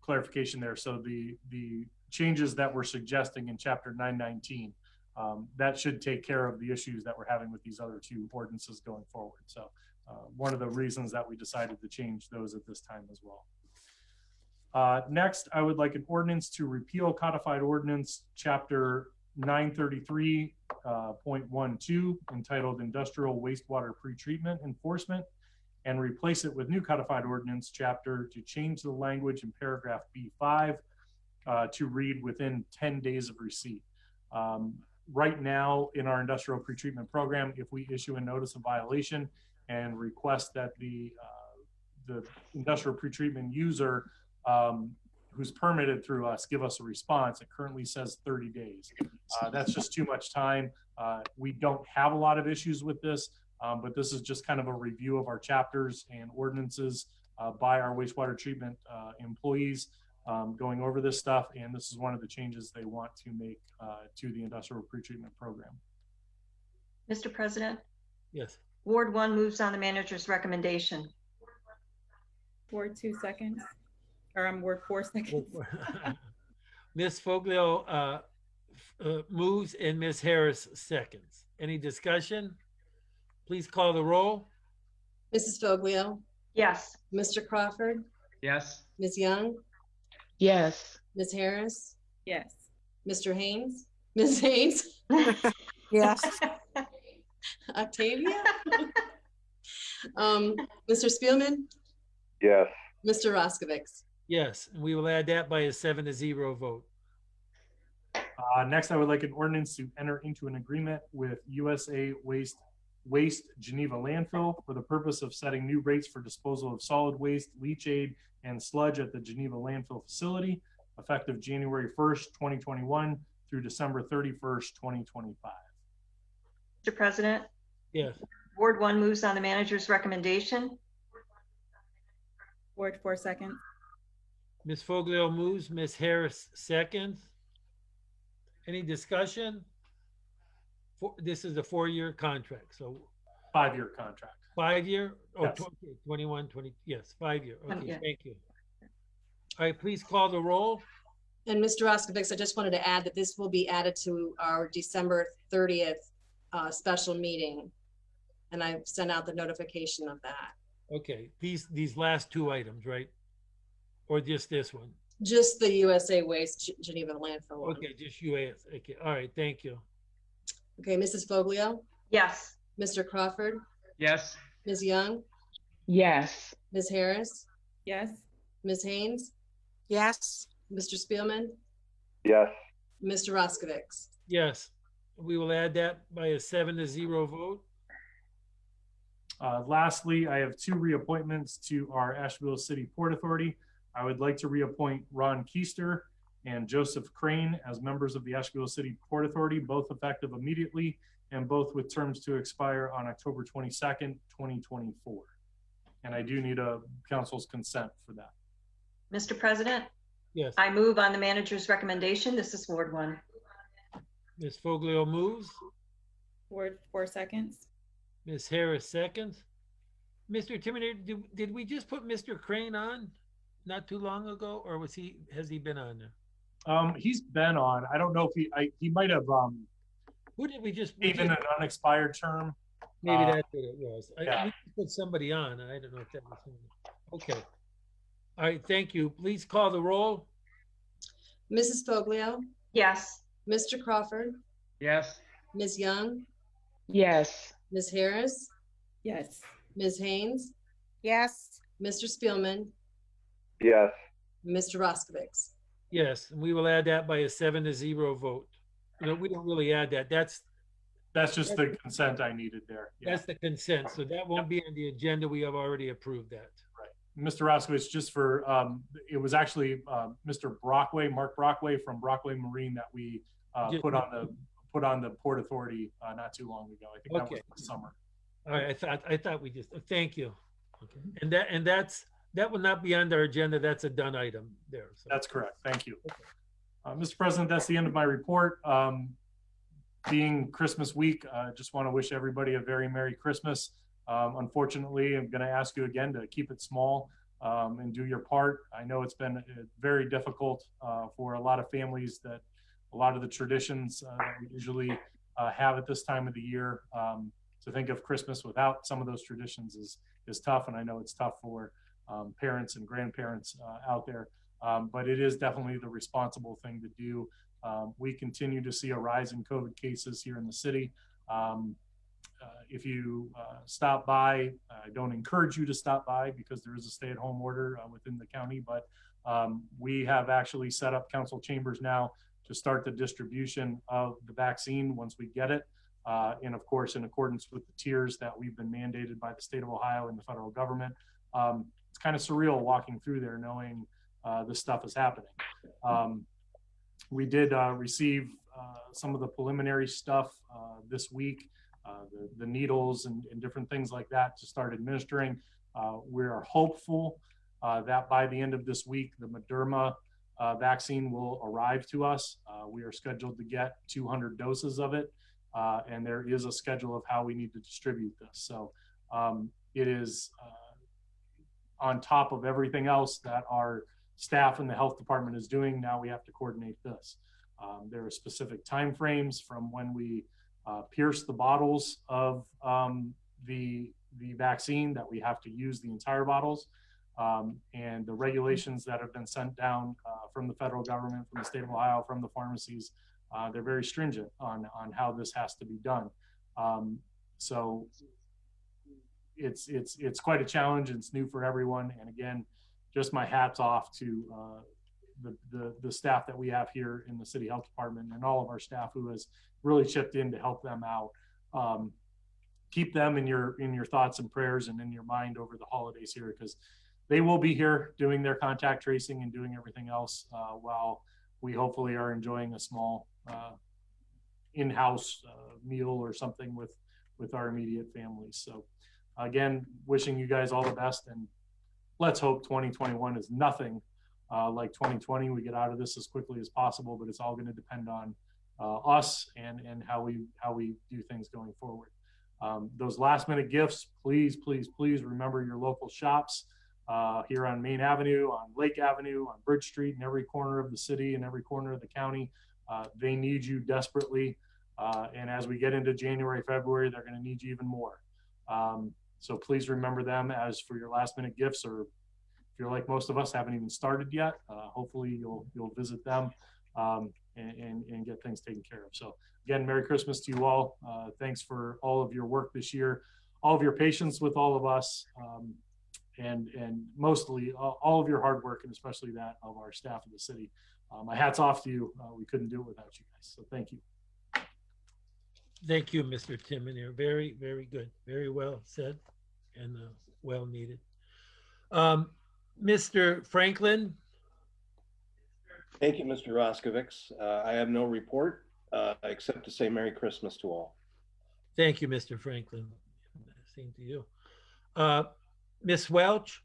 clarification there. So the changes that we're suggesting in chapter 919, that should take care of the issues that we're having with these other two ordinances going forward. So one of the reasons that we decided to change those at this time as well. Next, I would like an ordinance to repeal codified ordinance chapter 933.12 entitled Industrial Wastewater Pretreatment Enforcement and replace it with new codified ordinance chapter to change the language in paragraph B5 to read within 10 days of receipt. Right now in our industrial pretreatment program, if we issue a notice of violation and request that the industrial pretreatment user who's permitted through us give us a response, it currently says 30 days. That's just too much time. We don't have a lot of issues with this, but this is just kind of a review of our chapters and ordinances by our wastewater treatment employees going over this stuff. And this is one of the changes they want to make to the industrial pretreatment program. Mr. President, Yes. Ward 1 moves on the manager's recommendation. Ward 2 seconds. Or I'm Ward 4 seconds. Ms. Foglio moves and Ms. Harris seconds. Any discussion? Please call the roll. Mrs. Foglio, Yes. Mr. Crawford, Yes. Ms. Young, Yes. Ms. Harris, Yes. Mr. Haynes, Ms. Haynes, Yes. Octavia, Mr. Spielman, Yes. Mr. Roskovich. Yes, and we will add that by a 7-0 vote. Next, I would like an ordinance to enter into an agreement with USA Waste Geneva Landfill for the purpose of setting new rates for disposal of solid waste, leachate, and sludge at the Geneva landfill facility, effective January 1st, 2021 through December 31st, 2025. Mr. President, Yes. Ward 1 moves on the manager's recommendation. Ward 4 seconds. Ms. Foglio moves, Ms. Harris seconds. Any discussion? This is a 4-year contract, so 5-year contract. 5-year? Oh, Yes. 21, 20, yes, 5-year. Okay, Yeah. thank you. All right, please call the roll. And Mr. Roscovics, I just wanted to add that this will be added to our December 30th special meeting. And I sent out the notification of that. Okay, these last 2 items, right? Or just this one? Just the USA Waste Geneva landfill one. Okay, just UAS. Okay, all right, thank you. Okay, Mrs. Foglio, Yes. Mr. Crawford, Yes. Ms. Young, Yes. Ms. Harris, Yes. Ms. Haynes, Yes. Mr. Spielman, Yes. Mr. Roscovics. Yes, we will add that by a 7-0 vote. Lastly, I have 2 reappointments to our Ashtabula City Port Authority. I would like to reappoint Ron Keister and Joseph Crane as members of the Ashtabula City Port Authority, both effective immediately and both with terms to expire on October 22nd, 2024. And I do need a council's consent for that. Mr. President, Yes, I move on the manager's recommendation. This is Ward 1. Ms. Foglio moves, Ward 4 seconds. Ms. Harris seconds. Mr. Terminator, did we just put Mr. Crane on not too long ago, or has he been on there? He's been on. I don't know if he might have Who did we just? even an unexpired term. Maybe that's what it was. yeah. We put somebody on, and I don't know if that was him. Okay. All right, thank you. Please call the roll. Mrs. Foglio, Yes. Mr. Crawford, Yes. Ms. Young, Yes. Ms. Harris, Yes. Ms. Haynes, Yes. Mr. Spielman, Yes. Mr. Roscovics. Yes, and we will add that by a 7-0 vote. You know, we don't really add that. That's That's the consent I needed there. Yeah. the consent. So that won't be on the agenda. We have already approved that. Mr. Roskowitz, just for, it was actually Mr. Brockway, Mark Brockway from Brockway Marine that we put on the Port Authority not too long ago. I think that was Okay. this summer. All right, I thought we just, thank you. Okay. And that will not be on our agenda. That's a done item there. So. That's correct. Thank you. Mr. President, that's the end of my report. Being Christmas week, just want to wish everybody a very Merry Christmas. Unfortunately, I'm going to ask you again to keep it small and do your part. I know it's been very difficult for a lot of families that a lot of the traditions that we usually have at this time of the year. To think of Christmas without some of those traditions is tough, and I know it's tough for parents and grandparents out there. But it is definitely the responsible thing to do. We continue to see a rise in COVID cases here in the city. If you stop by, I don't encourage you to stop by because there is a stay-at-home order within the county, but we have actually set up council chambers now to start the distribution of the vaccine once we get it. And of course, in accordance with the tiers that we've been mandated by the state of Ohio and the federal government. It's kind of surreal walking through there knowing this stuff is happening. We did receive some of the preliminary stuff this week, the needles and different things like that to start administering. We are hopeful that by the end of this week, the Moderna vaccine will arrive to us. We are scheduled to get 200 doses of it. And there is a schedule of how we need to distribute this. So it is on top of everything else that our staff in the health department is doing. Now we have to coordinate this. There are specific timeframes from when we pierce the bottles of the vaccine that we have to use the entire bottles. And the regulations that have been sent down from the federal government, from the state of Ohio, from the pharmacies, they're very stringent on how this has to be done. So it's quite a challenge. It's new for everyone. And again, just my hats off to the staff that we have here in the city health department and all of our staff who has really chipped in to help them out. Keep them in your thoughts and prayers and in your mind over the holidays here, because they will be here doing their contact tracing and doing everything else while we hopefully are enjoying a small in-house meal or something with our immediate families. So again, wishing you guys all the best, and let's hope 2021 is nothing like 2020. We get out of this as quickly as possible, but it's all going to depend on us and how we do things going forward. Those last minute gifts, please remember your local shops here on Main Avenue, on Lake Avenue, on Bridge Street, in every corner of the city and every corner of the county. They need you desperately. And as we get into January, February, they're going to need you even more. So please remember them as for your last minute gifts, or if you're like most of us, haven't even started yet, hopefully you'll visit them and get things taken care of. So again, Merry Christmas to you all. Thanks for all of your work this year, all of your patience with all of us, and mostly all of your hard work, and especially that of our staff of the city. My hat's off to you. We couldn't do it without you guys. So thank you. Thank you, Mr. Timonier. Very, very good. Very well said and well needed. Mr. Franklin. Thank you, Mr. Roskovics. I have no report except to say Merry Christmas to all. Thank you, Mr. Franklin. Same to you. Ms. Welch.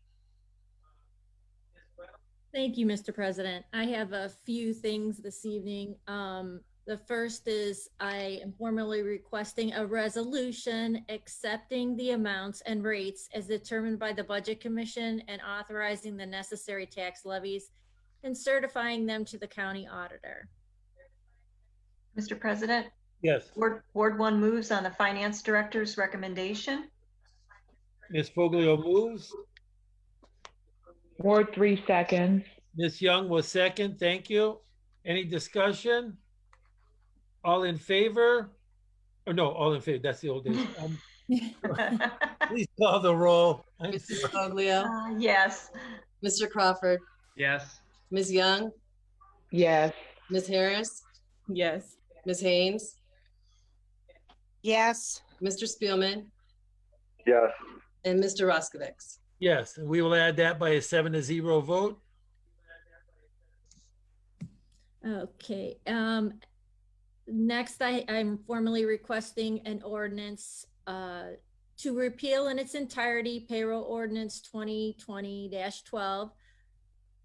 Thank you, Mr. President. I have a few things this evening. The first is I am formally requesting a resolution accepting the amounts and rates as determined by the Budget Commission and authorizing the necessary tax levies and certifying them to the county auditor. Mr. President? Yes. Ward 1 moves on the finance director's recommendation. Ms. Foglio moves. Ward 3 seconds. Ms. Young was second. Thank you. Any discussion? All in favor? Or no, all in favor. That's the old days. Please call the roll. Mrs. Foglio. Yes. Mr. Crawford. Yes. Ms. Young. Yes. Ms. Harris. Yes. Ms. Haynes. Yes. Mr. Spielman. Yes. And Mr. Roskovics. Yes, and we will add that by a 7-0 vote. Okay. Next, I'm formally requesting an ordinance to repeal in its entirety payroll ordinance 2020-12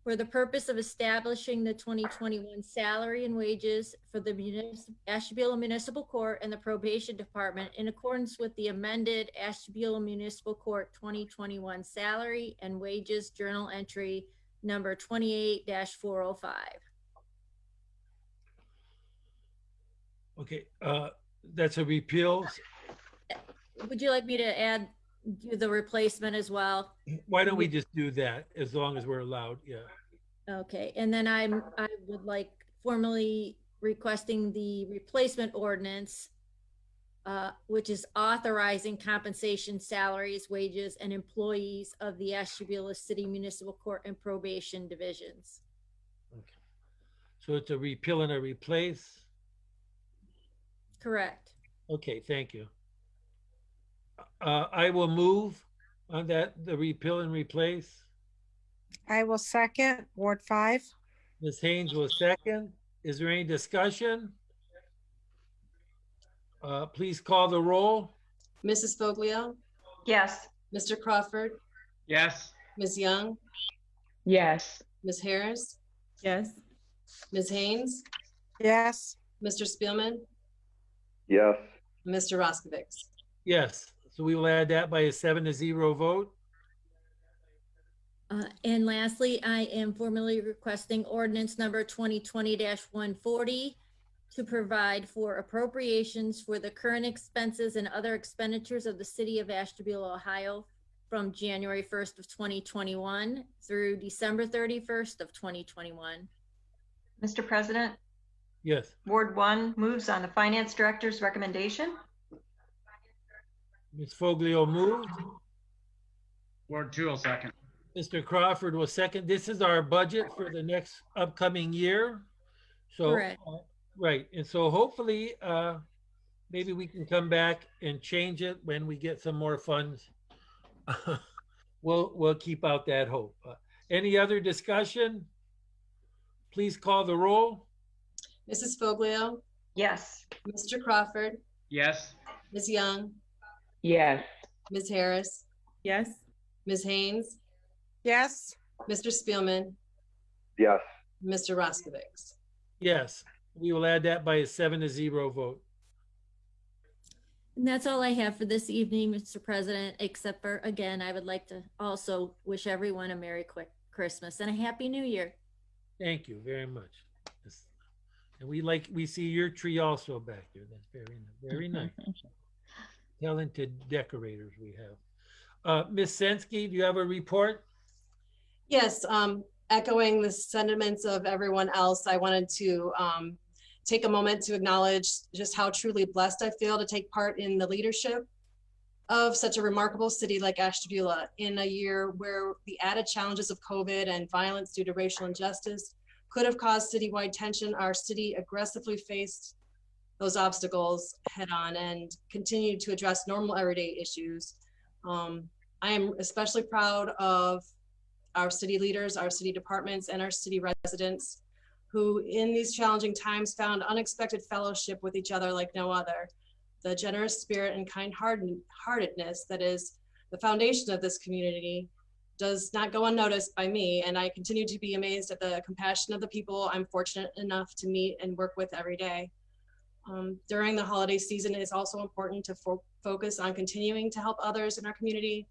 for the purpose of establishing the 2021 salary and wages for the Ashtabula Municipal Court and the Probation Department in accordance with the amended Ashtabula Municipal Court 2021 salary and wages journal entry number 28-405. Okay, that's a repeal. Would you like me to do the replacement as well? Why don't we just do that as long as we're allowed? Yeah. Okay, and then I would like formally requesting the replacement ordinance, which is authorizing compensation, salaries, wages, and employees of the Ashtabula City Municipal Court and Probation Divisions. Okay. So it's a repeal and a replace? Correct. Okay, thank you. I will move on that, the repeal and replace. I will second. Ward 5. Ms. Haynes will second. Is there any discussion? Please call the roll. Mrs. Foglio. Yes. Mr. Crawford. Yes. Ms. Young. Yes. Ms. Harris. Yes. Ms. Haynes. Yes. Mr. Spielman. Yes. Mr. Roskovics. Yes, so we will add that by a 7-0 vote. And lastly, I am formally requesting ordinance number 2020-140 to provide for appropriations for the current expenses and other expenditures of the city of Ashtabula, Ohio from January 1st of 2021 through December 31st of 2021. Mr. President? Yes. Ward 1 moves on the finance director's recommendation. Ms. Foglio moved. Ward 2 will second. Mr. Crawford will second. This is our budget for the next upcoming year. So, Correct. right. And so hopefully, maybe we can come back and change it when we get some more funds. We'll keep out that hope. Any other discussion? Please call the roll. Mrs. Foglio, Yes. Mr. Crawford, Yes. Ms. Young, Yes. Ms. Harris, Yes. Ms. Haynes, Yes. Mr. Spielman, Yes. Mr. Roskovich. Yes, we will add that by a 7-0 vote. And that's all I have for this evening, Mr. President, except for, again, I would like to also wish everyone a Merry Christmas and a Happy New Year. Thank you very much. Yes. And we see your tree also back there. That's very nice. Talented decorators we have. Ms. Sensky, do you have a report? Yes, echoing the sentiments of everyone else, I wanted to take a moment to acknowledge just how truly blessed I feel to take part in the leadership of such a remarkable city like Ashtabula in a year where the added challenges of COVID and violence due to racial injustice could have caused citywide tension. Our city aggressively faced those obstacles head on and continued to address normal everyday issues. I am especially proud of our city leaders, our city departments, and our city residents who in these challenging times found unexpected fellowship with each other like no other. The generous spirit and kind-heartedness that is the foundation of this community does not go unnoticed by me, and I continue to be amazed at the compassion of the people I'm fortunate enough to meet and work with every day. During the holiday season, it is also important to focus on continuing to help others in our community.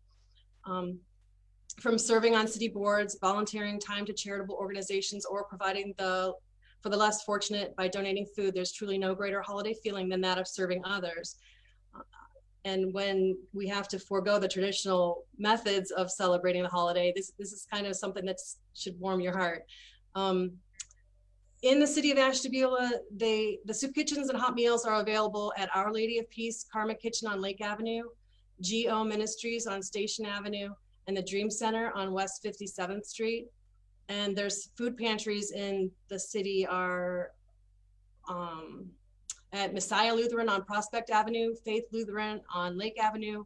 From serving on city boards, volunteering time to charitable organizations, or providing for the less fortunate by donating food, there's truly no greater holiday feeling than that of serving others. And when we have to forego the traditional methods of celebrating the holiday, this is kind of something that should warm your heart. In the city of Ashtabula, the soup kitchens and hot meals are available at Our Lady of Peace Karma Kitchen on Lake Avenue, GO Ministries on Station Avenue, and the Dream Center on West 57th Street. And there's food pantries in the city are at Messiah Lutheran on Prospect Avenue, Faith Lutheran on Lake Avenue,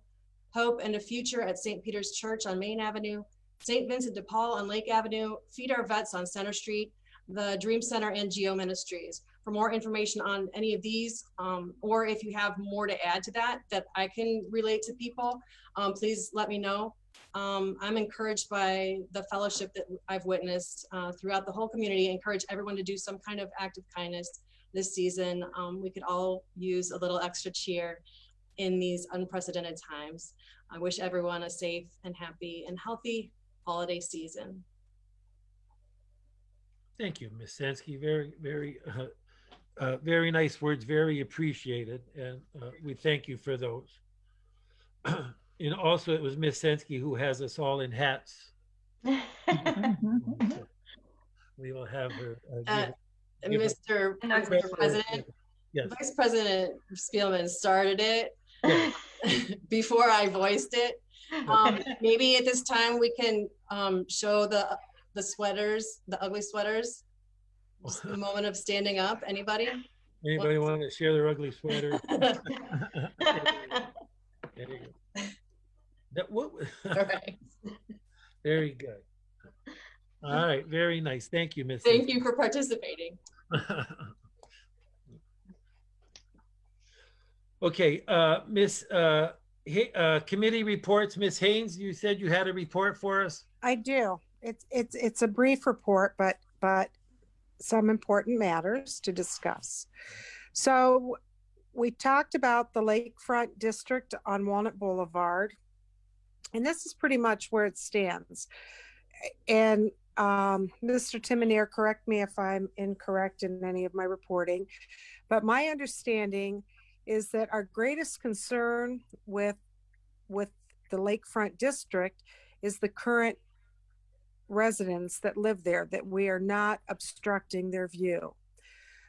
Hope and a Future at St. Peter's Church on Main Avenue, St. Vincent de Paul on Lake Avenue, Feed Our Vets on Center Street, the Dream Center, and GO Ministries. For more information on any of these, or if you have more to add to that I can relate to people, please let me know. I'm encouraged by the fellowship that I've witnessed throughout the whole community. I encourage everyone to do some kind of act of kindness this season. We could all use a little extra cheer in these unprecedented times. I wish everyone a safe and happy and healthy holiday season. Thank you, Ms. Sensky. Very nice words, very appreciated. And we thank you for those. And also it was Ms. Sensky who has us all in hats. We will have her. Mr. President, yes. Vice President Spielman started it Yes. before I voiced it. Maybe at this time we can show the sweaters, the ugly sweaters. Just a moment of standing up. Anybody? Anybody want to share their ugly sweater? There you go. All right. Very good. All right, very nice. Thank you, Ms. Thank you for participating. Okay, committee reports. Ms. Haynes, you said you had a report for us. I do. It's a brief report, but some important matters to discuss. So we talked about the Lakefront District on Walnut Boulevard, and this is pretty much where it stands. And Mr. Timoneer, correct me if I'm incorrect in any of my reporting, but my understanding is that our greatest concern with the Lakefront District is the current residents that live there, that we are not obstructing their view.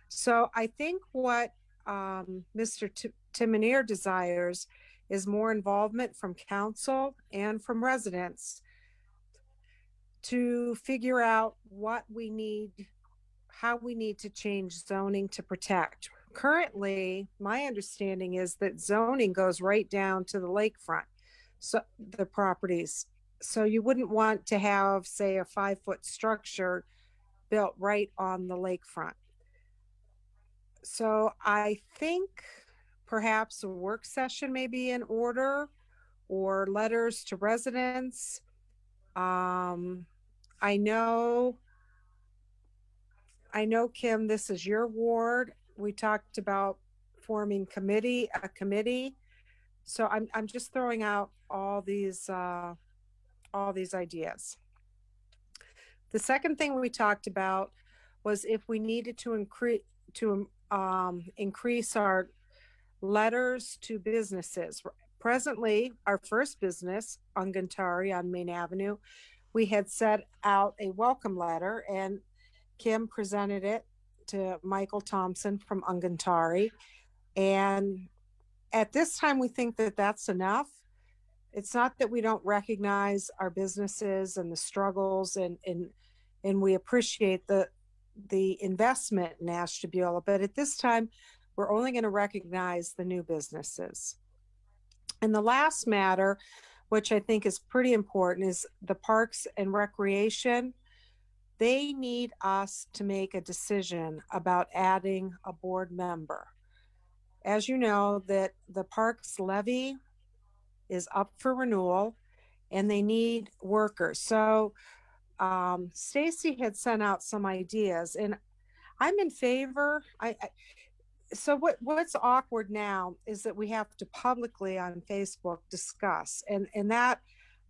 So I think what Mr. Timoneer desires is more involvement from council and from residents to figure out what we need, how we need to change zoning to protect. Currently, my understanding is that zoning goes right down to the lakefront, so the properties. So you wouldn't want to have, say, a 5-foot structure built right on the lakefront. So I think perhaps a work session may be in order, or letters to residents. I know, Kim, this is your ward. We talked about forming a committee. So I'm just throwing out all these ideas. The second thing we talked about was if we needed to increase our letters to businesses. Presently, our first business, Ungantari on Main Avenue, we had set out a welcome letter, and Kim presented it to Michael Thompson from Ungantari. And at this time, we think that that's enough. It's not that we don't recognize our businesses and the struggles, and we appreciate the investment in Ashtabula, but at this time, we're only going to recognize the new businesses. And the last matter, which I think is pretty important, is the Parks and Recreation. They need us to make a decision about adding a board member. As you know, that the Parks levy is up for renewal and they need workers. So Stacy had sent out some ideas, and I'm in favor. So what's awkward now is that we have to publicly on Facebook discuss, and that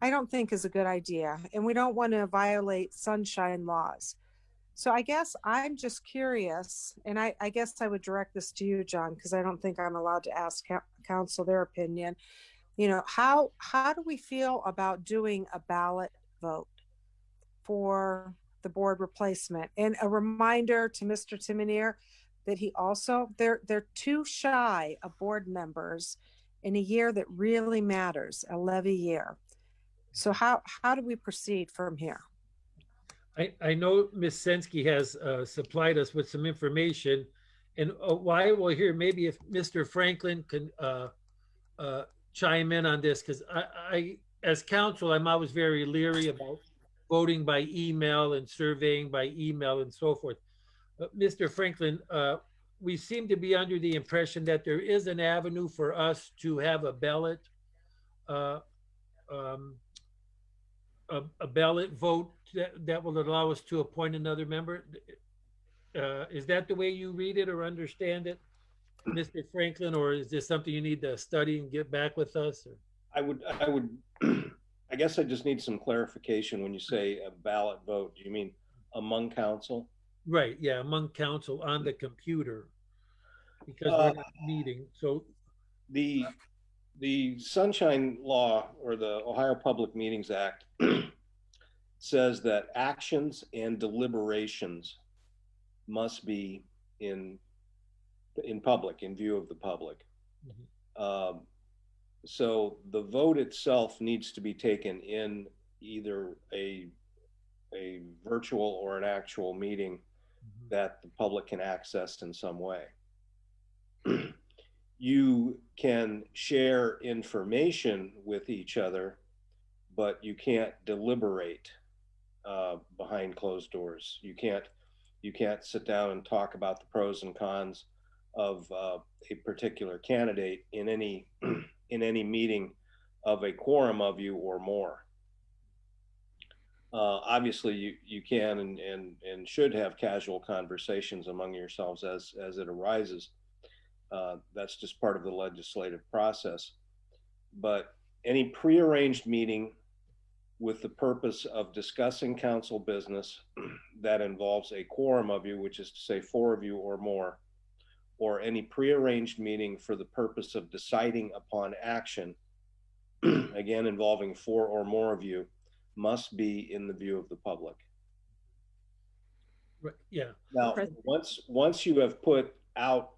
I don't think is a good idea, and we don't want to violate sunshine laws. So I guess I'm just curious, and I guess I would direct this to you, John, because I don't think I'm allowed to ask council their opinion. You know, how do we feel about doing a ballot vote for the board replacement? And a reminder to Mr. Timonier that he also, they're too shy of board members in a year that really matters, a levy year. So how do we proceed from here? I know Ms. Sensky has supplied us with some information, and why we'll hear maybe if Mr. Franklin can chime in on this, because I, as counsel, I'm always very leery about voting by email and surveying by email and so forth. Mr. Franklin, we seem to be under the impression that there is an avenue for us to have a ballot, a ballot vote that will allow us to appoint another member. Is that the way you read it or understand it, Mr. Franklin, or is this something you need to study and get back with us? Or? I would, I guess I just need some clarification when you say a ballot vote. Do you mean among council? Right, yeah, among council on the computer, because we're not meeting. So the Sunshine Law, or the Ohio Public Meetings Act, says that actions and deliberations must be in public, in view of the public. Mm-hmm. So the vote itself needs to be taken in either a virtual or an actual meeting that the public can access in some way. You can share information with each other, but you can't deliberate behind closed doors. You can't sit down and talk about the pros and cons of a particular candidate in any in any meeting of a quorum of you or more. Obviously, you can and should have casual conversations among yourselves as it arises. That's just part of the legislative process. But any prearranged meeting with the purpose of discussing council business that involves a quorum of you, which is to say 4 of you or more, or any prearranged meeting for the purpose of deciding upon action, again involving 4 or more of you, must be in the view of the public. Right, yeah. Now, once you have put out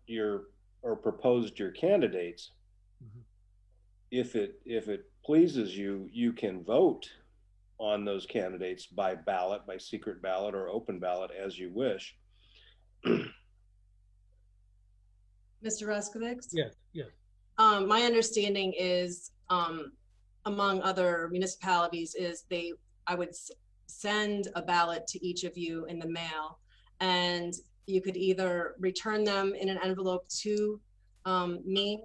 or proposed your candidates, mm-hmm. if it pleases you, you can vote on those candidates by ballot, by secret ballot or open ballot, as you wish. Mr. Roskovics? Yes, yes. My understanding is, among other municipalities, is I would send a ballot to each of you in the mail, and you could either return them in an envelope to me,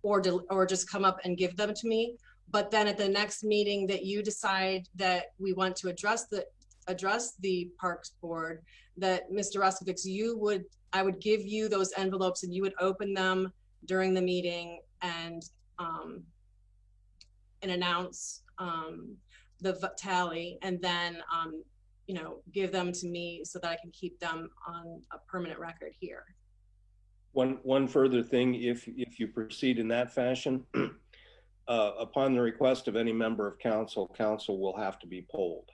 or just come up and give them to me. But then at the next meeting that you decide that we want to address the Parks Board, that Mr. Roskovics, I would give you those envelopes and you would open them during the meeting and announce the tally, and then give them to me so that I can keep them on a permanent record here. One further thing, if you proceed in that fashion, upon the request of any member of council, council will have to be polled.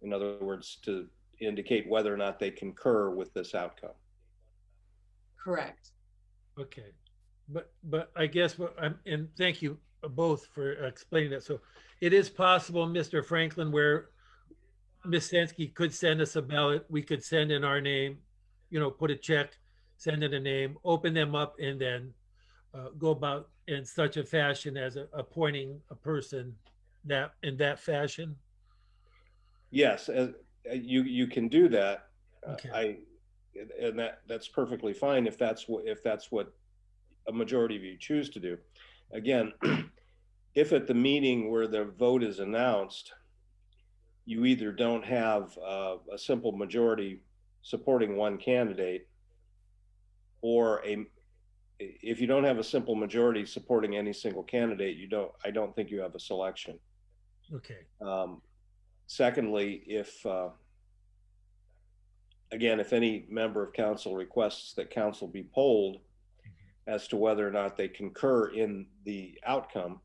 In other words, to indicate whether or not they concur with this outcome. Correct. Okay, but I guess and thank you both for explaining that. So it is possible, Mr. Franklin, where Ms. Sensky could send us a ballot, we could send in our name, put a check, send in a name, open them up, and then go about in such a fashion as appointing a person in that fashion. Yes, you can do that. Okay. And that's perfectly fine if that's what a majority of you choose to do. Again, if at the meeting where the vote is announced, you either don't have a simple majority supporting one candidate, or if you don't have a simple majority supporting any single candidate, I don't think you have a selection. Okay. Secondly, if any member of council requests that council be polled as to whether or not they concur in the outcome,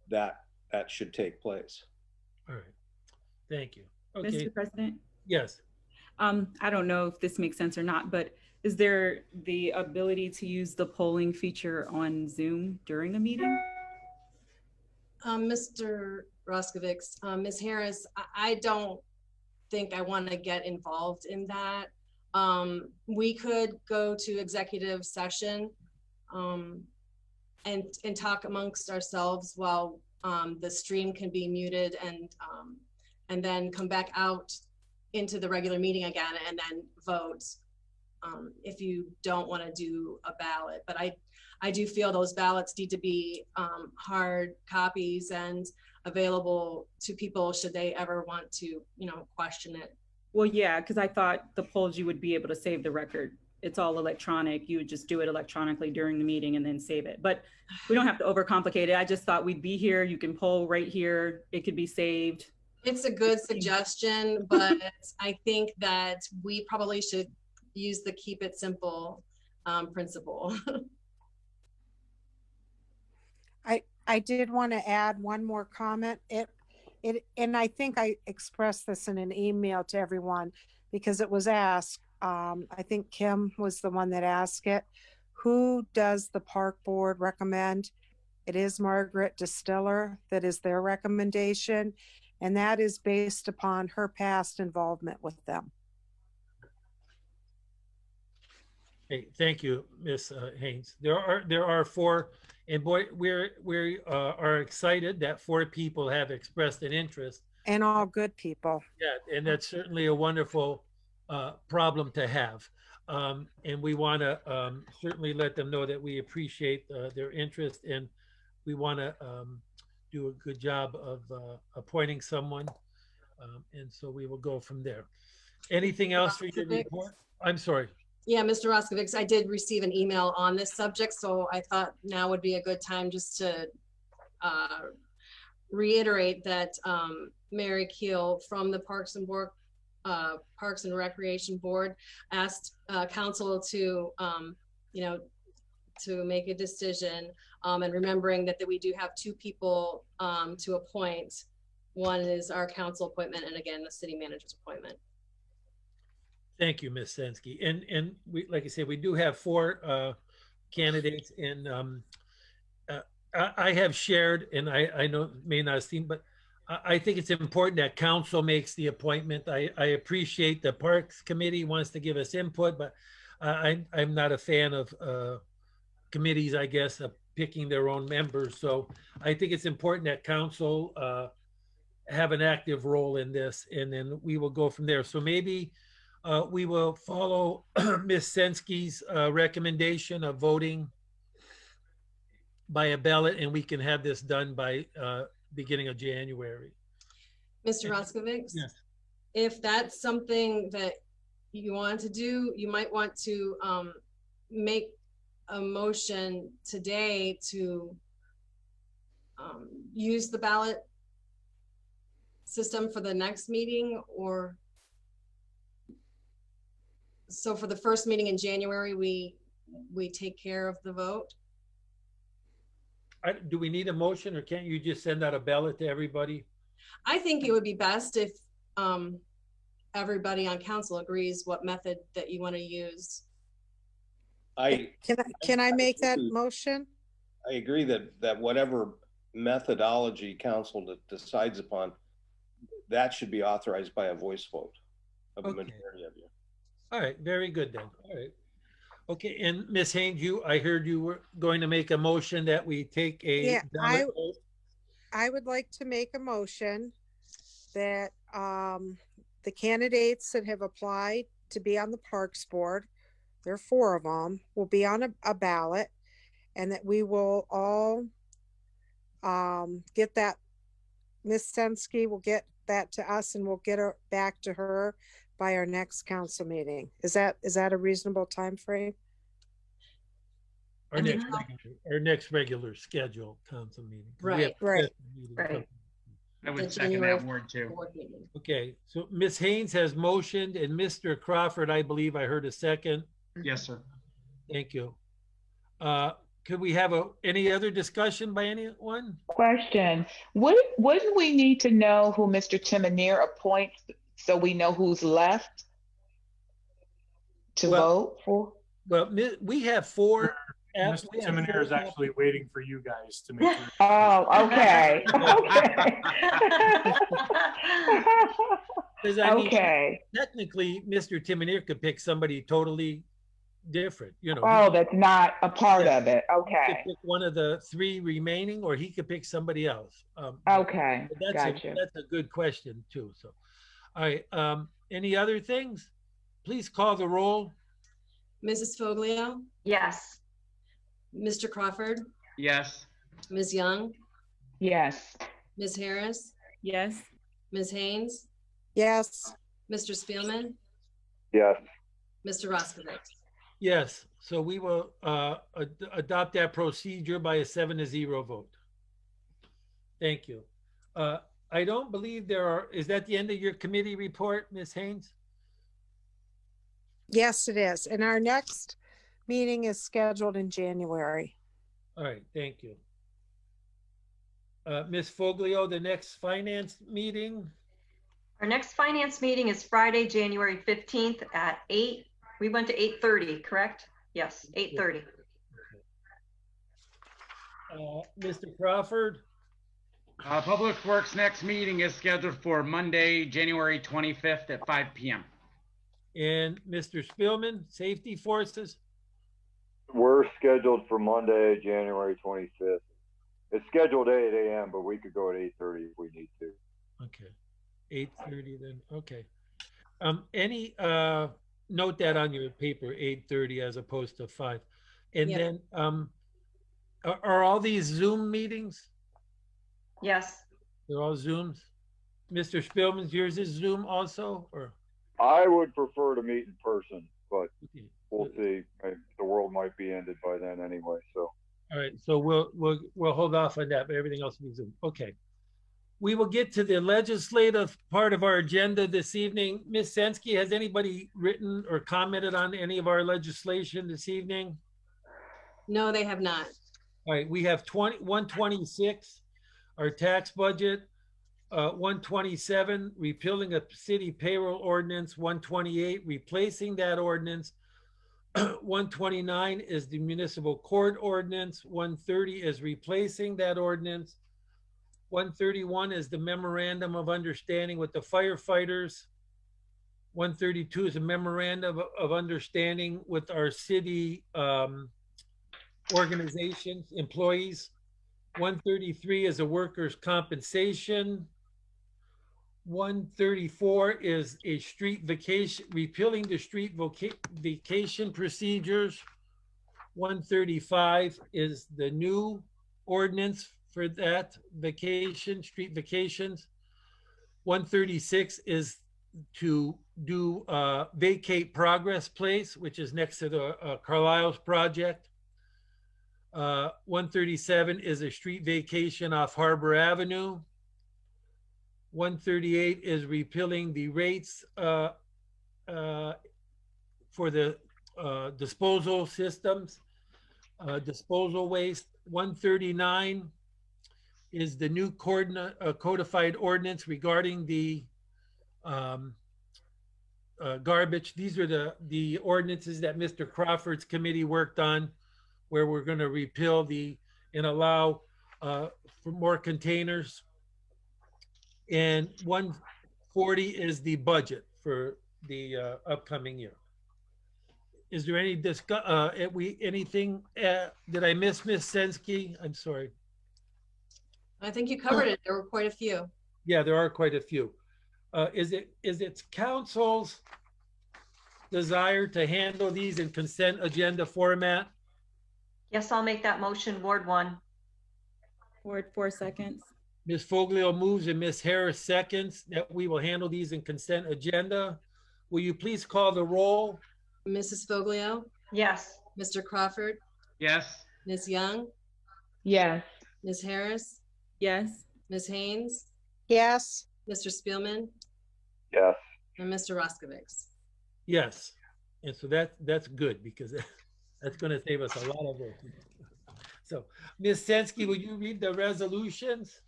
that should take place. All right. Thank you. Okay. Mr. President? Yes. I don't know if this makes sense or not, but is there the ability to use the polling feature on Zoom during the meeting? Mr. Roskovics, Ms. Harris, I don't think I want to get involved in that. We could go to executive session and talk amongst ourselves while the stream can be muted, and then come back out into the regular meeting again and then vote if you don't want to do a ballot. But I do feel those ballots need to be hard copies and available to people should they ever want to, question it. Well, yeah, because I thought the polls, you would be able to save the record. It's all electronic. You would just do it electronically during the meeting and then save it. But we don't have to overcomplicate it. I just thought we'd be here. You can poll right here. It could be saved. It's a good suggestion, but I think that we probably should use the keep it simple principle. I did want to add one more comment. And I think I expressed this in an email to everyone because it was asked. I think Kim was the one that asked it. Who does the park board recommend? It is Margaret Distiller. That is their recommendation. And that is based upon her past involvement with them. Hey, thank you, Ms. Haynes. There are 4, and boy, we are excited that 4 people have expressed an interest. And all good people. Yeah, and that's certainly a wonderful problem to have. And we want to certainly let them know that we appreciate their interest, and we want to do a good job of appointing someone. And so we will go from there. Anything else for your report? I'm sorry. Yeah, Mr. Roskovics, I did receive an email on this subject, so I thought now would be a good time just to reiterate that Mary Keel from the Parks and Recreation Board asked council to, to make a decision, and remembering that we do have 2 people to appoint. One is our council appointment, and again, the city manager's appointment. Thank you, Ms. Sensky. And we, like I said, we do have 4 candidates, and I have shared, and I know it may not seem, but I think it's important that council makes the appointment. I appreciate the Parks Committee wants to give us input, but I'm not a fan of committees, I guess, of picking their own members. So I think it's important that council have an active role in this, and then we will go from there. So maybe we will follow Ms. Sensky's recommendation of voting by a ballot, and we can have this done by beginning of January. Mr. Roskovich? Yes. If that's something that you want to do, you might want to make a motion today to use the ballot system for the next meeting, or so for the first meeting in January, we take care of the vote. Do we need a motion, or can't you just send out a ballot to everybody? I think it would be best if everybody on council agrees what method that you want to use. Can I make that motion? I agree that whatever methodology council decides upon, that should be authorized by a voice vote of a majority of you. All right, very good then. All right. Okay, and Ms. Haynes, I heard you were going to make a motion that we take a ballot vote. I would like to make a motion that the candidates that have applied to be on the Parks Board, there are 4 of them, will be on a ballot, and that we will all get that. Ms. Sensky will get that to us, and we'll get her back to her by our next council meeting. Is that a reasonable time frame? Our next regular scheduled council meeting. Right. I would second that word too. Okay, so Ms. Haynes has motioned, and Mr. Crawford, I believe I heard a second. Yes, sir. Thank you. Could we have any other discussion by anyone? Question. Wouldn't we need to know who Mr. Timonir appoints so we know who's left to vote for? Well, we have 4. Mr. Timonir is actually waiting for you guys to make sure. Oh, okay. Okay. Okay. Technically, Mr. Timonir could pick somebody totally different, Oh, that's not a part of it. He Okay. could pick one of the 3 remaining, or he could pick somebody else. Okay. That's Gotcha. a good question too. So, all right. Any other things? Please call the roll. Mrs. Foglio, Yes. Mr. Crawford, Yes. Ms. Young, Yes. Ms. Harris, Yes. Ms. Haynes, Yes. Mr. Spielman, Yes. Mr. Roskovich. Yes. So we will adopt that procedure by a 7-0 vote. Thank you. I don't believe is that the end of your committee report, Ms. Haynes? Yes, it is. And our next meeting is scheduled in January. All right, thank you. Ms. Foglio, the next finance meeting? Our next finance meeting is Friday, January 15th at 8. We went to 8:30, correct? Yes, 8:30. Mr. Crawford? Public Works next meeting is scheduled for Monday, January 25th at 5 p.m. And Mr. Spielman, Safety Forces? We're scheduled for Monday, January 25th. It's scheduled 8 a.m., but we could go at 8:30 if we need to. Okay, 8:30 then, okay. Any, note that on your paper, 8:30 as opposed to 5. And Yeah. then, are all these Zoom meetings? Yes. They're all Zooms? Mr. Spielman's, yours is Zoom also, or? I would prefer to meet in person, but Okay. we'll see. The world might be ended by then anyway, so. All right, so we'll hold off on that, but everything else will be Zoom. Okay. We will get to the legislative part of our agenda this evening. Ms. Sensky, has anybody written or commented on any of our legislation this evening? No, they have not. All right, we have 126, our tax budget, 127, repealing a city payroll ordinance, 128, replacing that ordinance, 129 is the municipal court ordinance. 130 is replacing that ordinance. 131 is the memorandum of understanding with the firefighters. 132 is a memorandum of understanding with our city organizations, employees. 133 is a workers' compensation. 134 is a street vacation, repealing the street vacation procedures. 135 is the new ordinance for that vacation, street vacations. 136 is to do vacate Progress Place, which is next to the Carlisle's project. 137 is a street vacation off Harbor Avenue. 138 is repealing the rates for the disposal systems, disposal waste. 139 is the new codified ordinance regarding the garbage. These are the ordinances that Mr. Crawford's committee worked on, where we're going to repeal and allow for more containers. And 140 is the budget for the upcoming year. Is there any anything, did I miss, Ms. Sensky? I'm sorry. I think you covered it. There were quite a few. Yeah, there are quite a few. Is it council's desire to handle these in consent agenda format? Yes, I'll make that motion, Ward 1. Ward 4 seconds. Ms. Foglio moves and Ms. Harris seconds that we will handle these in consent agenda. Will you please call the roll? Mrs. Foglio, Yes. Mr. Crawford, Yes. Ms. Young, Yes. Ms. Harris, Yes. Ms. Haynes, Yes. Mr. Spielman, Yes. and Mr. Roskovich. Yes. And so that's good because that's going to save us a lot of work. So, Ms. Sensky, will you read the resolutions?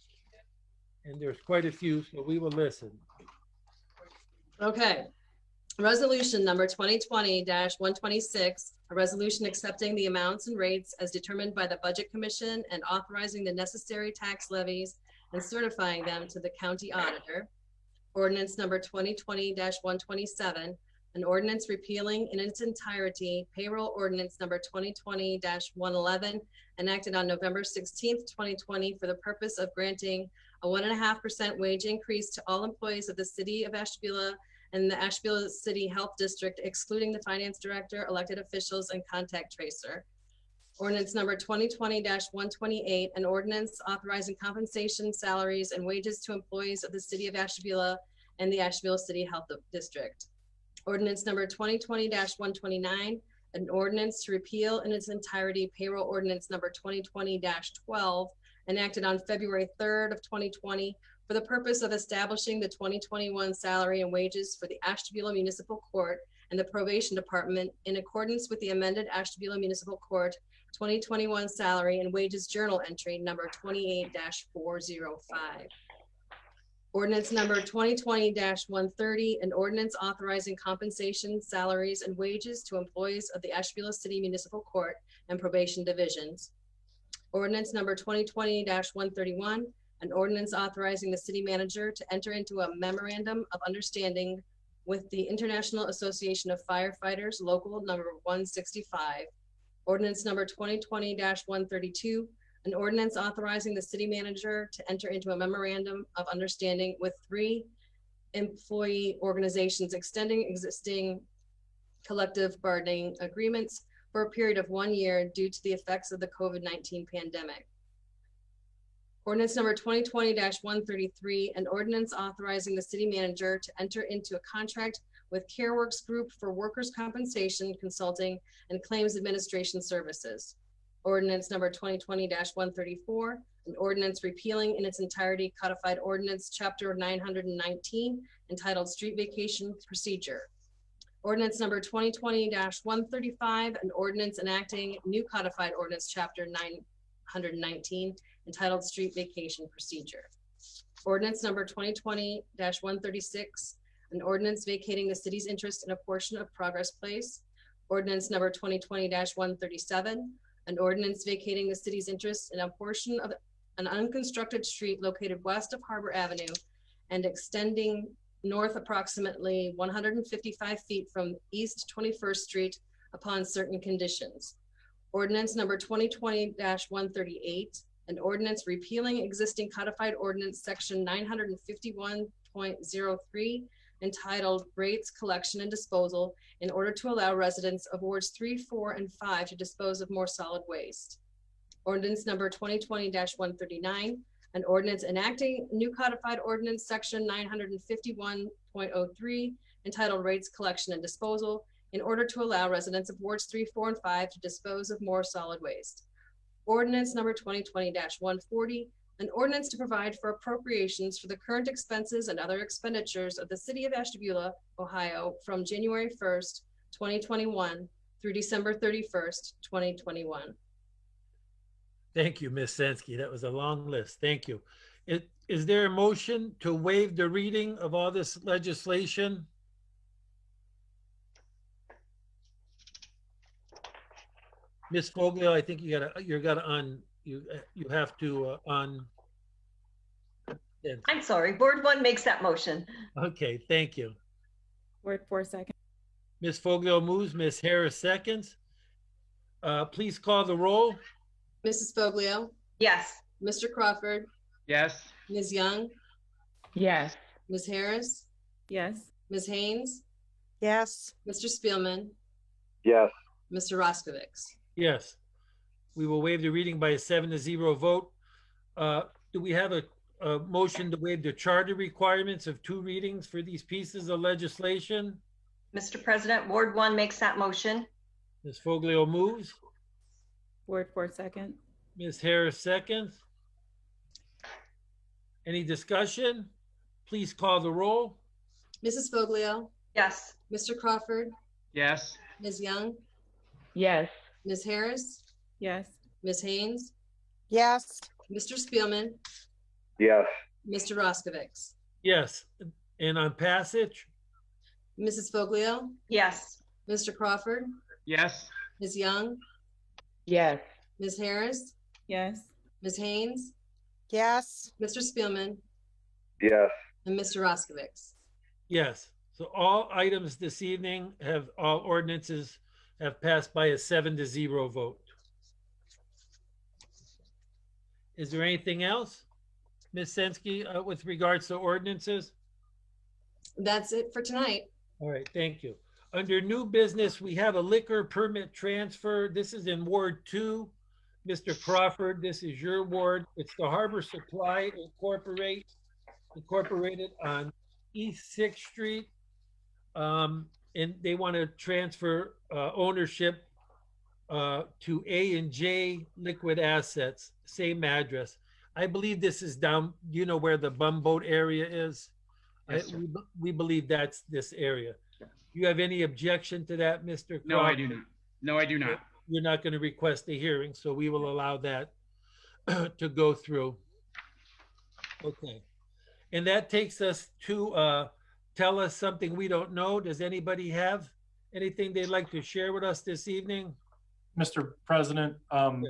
And there's quite a few, so we will listen. Okay. Resolution number 2020-126, a resolution accepting the amounts and rates as determined by the Budget Commission and authorizing the necessary tax levies and certifying them to the county auditor. Ordinance number 2020-127, an ordinance repealing in its entirety payroll ordinance number 2020-111, enacted on November 16th, 2020 for the purpose of granting a 1.5% wage increase to all employees of the city of Ashtabula and the Ashtabula City Health District, excluding the finance director, elected officials, and contact tracer. Ordinance number 2020-128, an ordinance authorizing compensation, salaries, and wages to employees of the city of Ashtabula and the Ashtabula City Health District. Ordinance number 2020-129, an ordinance to repeal in its entirety payroll ordinance number 2020-12, enacted on February 3rd of 2020 for the purpose of establishing the 2021 salary and wages for the Ashtabula Municipal Court and the Probation Department in accordance with the amended Ashtabula Municipal Court 2021 salary and wages journal entry number 28-405. Ordinance number 2020-130, an ordinance authorizing compensation, salaries, and wages to employees of the Ashtabula City Municipal Court and Probation Divisions. Ordinance number 2020-131, an ordinance authorizing the city manager to enter into a memorandum of understanding with the International Association of Firefighters, local number 165. Ordinance number 2020-132, an ordinance authorizing the city manager to enter into a memorandum of understanding with 3 employee organizations extending existing collective bargaining agreements for a period of 1 year due to the effects of the COVID-19 pandemic. Ordinance number 2020-133, an ordinance authorizing the city manager to enter into a contract with CareWorks Group for workers' compensation, consulting, and claims administration services. Ordinance number 2020-134, an ordinance repealing in its entirety codified ordinance chapter 919 entitled Street Vacation Procedure. Ordinance number 2020-135, an ordinance enacting new codified ordinance chapter 919 entitled Street Vacation Procedure. Ordinance number 2020-136, an ordinance vacating the city's interest in a portion of Progress Place. Ordinance number 2020-137, an ordinance vacating the city's interest in a portion of an unconstructed street located west of Harbor Avenue and extending north approximately 155 feet from East 21st Street upon certain conditions. Ordinance number 2020-138, an ordinance repealing existing codified ordinance section 951.03 entitled Rates, Collection, and Disposal in order to allow residents of wards 3, 4, and 5 to dispose of more solid waste. Ordinance number 2020-139, an ordinance enacting new codified ordinance section 951.03 entitled Rates, Collection, and Disposal in order to allow residents of wards 3, 4, and 5 to dispose of more solid waste. Ordinance number 2020-140, an ordinance to provide for appropriations for the current expenses and other expenditures of the city of Ashtabula, Ohio, from January 1st, 2021 through December 31st, 2021. Thank you, Ms. Sensky. That was a long list. Thank you. Is there a motion to waive the reading of all this legislation? Ms. Foglio, I think you have to on. I'm sorry, Ward 1 makes that motion. Okay, thank you. Word 4 seconds. Ms. Foglio moves, Ms. Harris seconds. Please call the roll. Mrs. Foglio, Yes. Mr. Crawford, Yes. Ms. Young, Yes. Ms. Harris, Yes. Ms. Haynes, Yes. Mr. Spielman, Yes. Mr. Roskovich. Yes. We will waive the reading by a 7-0 vote. Do we have a motion to waive the charter requirements of 2 readings for these pieces of legislation? Mr. President, Ward 1 makes that motion. Ms. Foglio moves. Word 4 second. Ms. Harris seconds. Any discussion? Please call the roll. Mrs. Foglio, Yes. Mr. Crawford, Yes. Ms. Young, Yes. Ms. Harris, Yes. Ms. Haynes, Yes. Mr. Spielman, Yes. Mr. Roskovich. Yes. And on passage? Mrs. Foglio, Yes. Mr. Crawford, Yes. Ms. Young, Yes. Ms. Harris, Yes. Ms. Haynes, Yes. Mr. Spielman, Yes. and Mr. Roskovich. Yes. So all items this evening all ordinances have passed by a 7-0 vote. Is there anything else, Ms. Sensky, with regards to ordinances? That's it for tonight. All right, thank you. Under new business, we have a liquor permit transfer. This is in Ward 2. Mr. Crawford, this is your ward. It's the Harbor Supply Incorporated on East 6th Street. And they want to transfer ownership to A&J Liquid Assets, same address. I believe this is down, you know where the bumboat area is? Yes, sir. We believe that's this area. Do you have any objection to that, Mr. Crawford? No, I do not. No, I do not. You're not going to request a hearing, so we will allow that to go through. Okay. And that takes us to tell us something we don't know. Does anybody have anything they'd like to share with us this evening? Mr. President, kind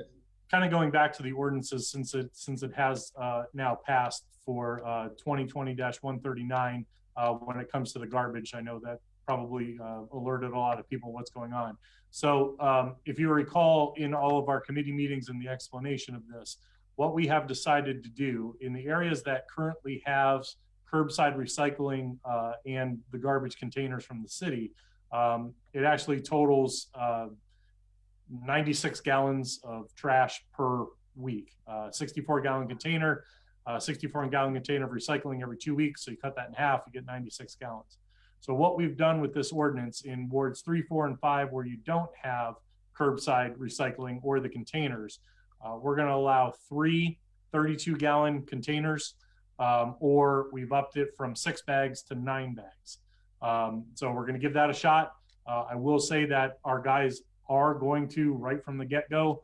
of going back to the ordinances since it has now passed for 2020-139 when it comes to the garbage. I know that probably alerted a lot of people what's going on. So if you recall in all of our committee meetings and the explanation of this, what we have decided to do in the areas that currently have curbside recycling and the garbage containers from the city, it actually totals 96 gallons of trash per week, 64-gallon container, 64-gallon container of recycling every 2 weeks. So you cut that in half, you get 96 gallons. So what we've done with this ordinance in wards 3, 4, and 5, where you don't have curbside recycling or the containers, we're going to allow 3 32-gallon containers, or we've upped it from 6 bags to 9 bags. So we're going to give that a shot. I will say that our guys are going to, right from the get-go,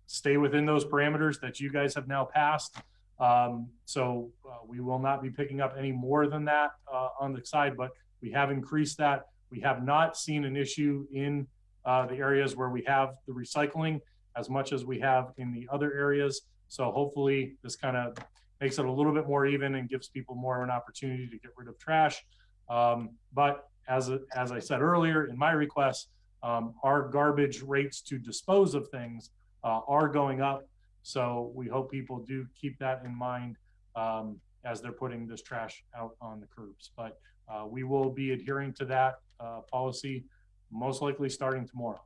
stay within those parameters that you guys have now passed. So we will not be picking up any more than that on the side, but we have increased that. We have not seen an issue in the areas where we have the recycling as much as we have in the other areas. So hopefully this kind of makes it a little bit more even and gives people more of an opportunity to get rid of trash. But as I said earlier in my request, our garbage rates to dispose of things are going up. So we hope people do keep that in mind as they're putting this trash out on the curbs. But we will be adhering to that policy most likely starting tomorrow.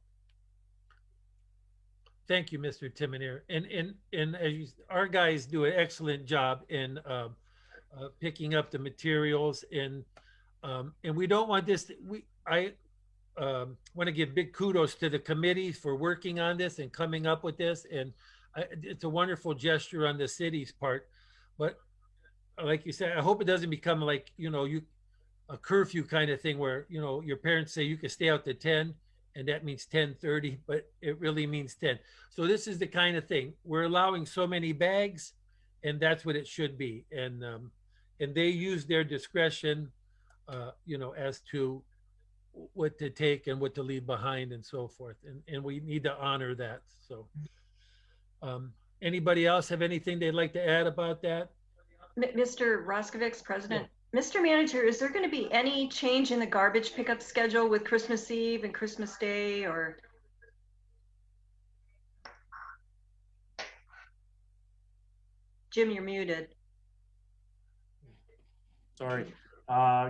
Thank you, Mr. Timonier. And as you, our guys do an excellent job in picking up the materials, and we don't want this. I want to give big kudos to the committees for working on this and coming up with this, and it's a wonderful gesture on the city's part. But like you said, I hope it doesn't become like, you know, a curfew kind of thing where, you know, your parents say you can stay out to 10 and that means 10:30, but it really means 10. So this is the kind of thing we're allowing so many bags, and that's what it should be. And they use their discretion, you know, as to what to take and what to leave behind and so forth. And we need to honor that. So anybody else have anything they'd like to add about that? Mr. Roskovich, President. Mr. Manager, is there going to be any change in the garbage pickup schedule with Christmas Eve and Christmas Day, or? Jim, you're muted. Sorry.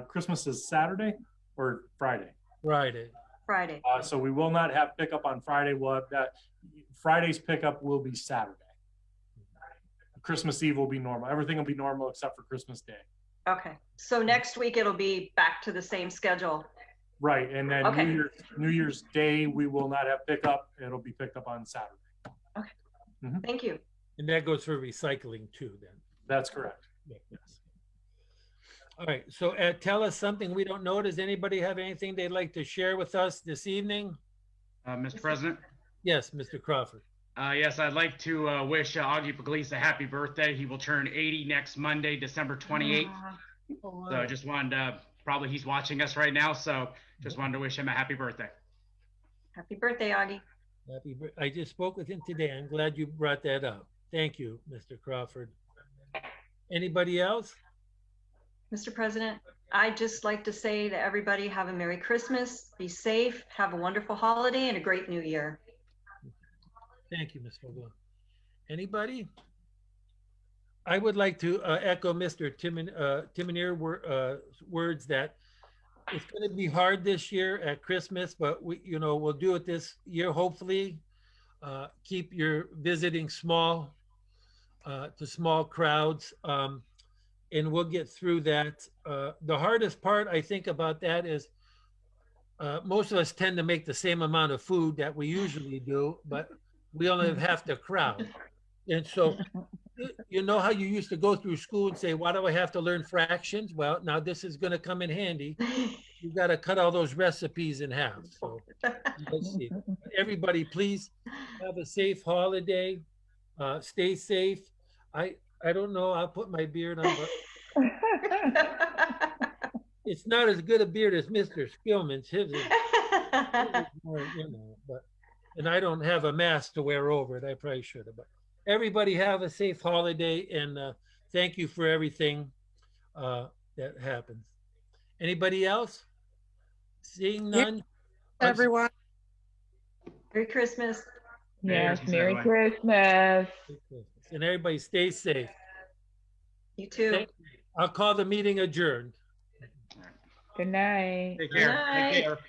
Christmas is Saturday or Friday? Friday. Friday. So we will not have pickup on Friday. We'll have that. Friday's pickup will be Saturday. Christmas Eve will be normal. Everything will be normal except for Christmas Day. Okay. So next week it'll be back to the same schedule. Right. And then Okay. New Year's Day, we will not have pickup. It'll be picked up on Saturday. Okay. Thank you. And that goes for recycling too, then. That's correct. Yes. All right. So tell us something we don't know. Does anybody have anything they'd like to share with us this evening? Mr. President? Yes, Mr. Crawford. Yes, I'd like to wish Augie Pugliese a happy birthday. He will turn 80 next Monday, December 28th. Oh, wow. So just wanted to, probably he's watching us right now, so just wanted to wish him a happy birthday. Happy birthday, Augie. I just spoke with him today. I'm glad you brought that up. Thank you, Mr. Crawford. Anybody else? Mr. President, I'd just like to say to everybody, have a Merry Christmas, be safe, have a wonderful holiday, and a great New Year. Thank you, Ms. Fogel. Anybody? I would like to echo Mr. Timonier words that it's going to be hard this year at Christmas, but we'll do it this year. Hopefully, keep your visiting small to small crowds, and we'll get through that. The hardest part I think about that is most of us tend to make the same amount of food that we usually do, but we only have half the crowd. And so, you know how you used to go through school and say, why do I have to learn fractions? Well, now this is going to come in handy. You've got to cut all those recipes in half. So let's see. Everybody, please have a safe holiday. Stay safe. I don't know. I'll put my beard on, but it's not as good a beard as Mr. Spillman's. His is more, but. And I don't have a mask to wear over it. I probably should have. But everybody have a safe holiday, and thank you for everything that happens. Anybody else? Seeing none? Everyone. Merry Christmas. Yes, Merry Christmas. And everybody stay safe. You too. I'll call the meeting adjourned. Good night. Take care. Good night. Take care.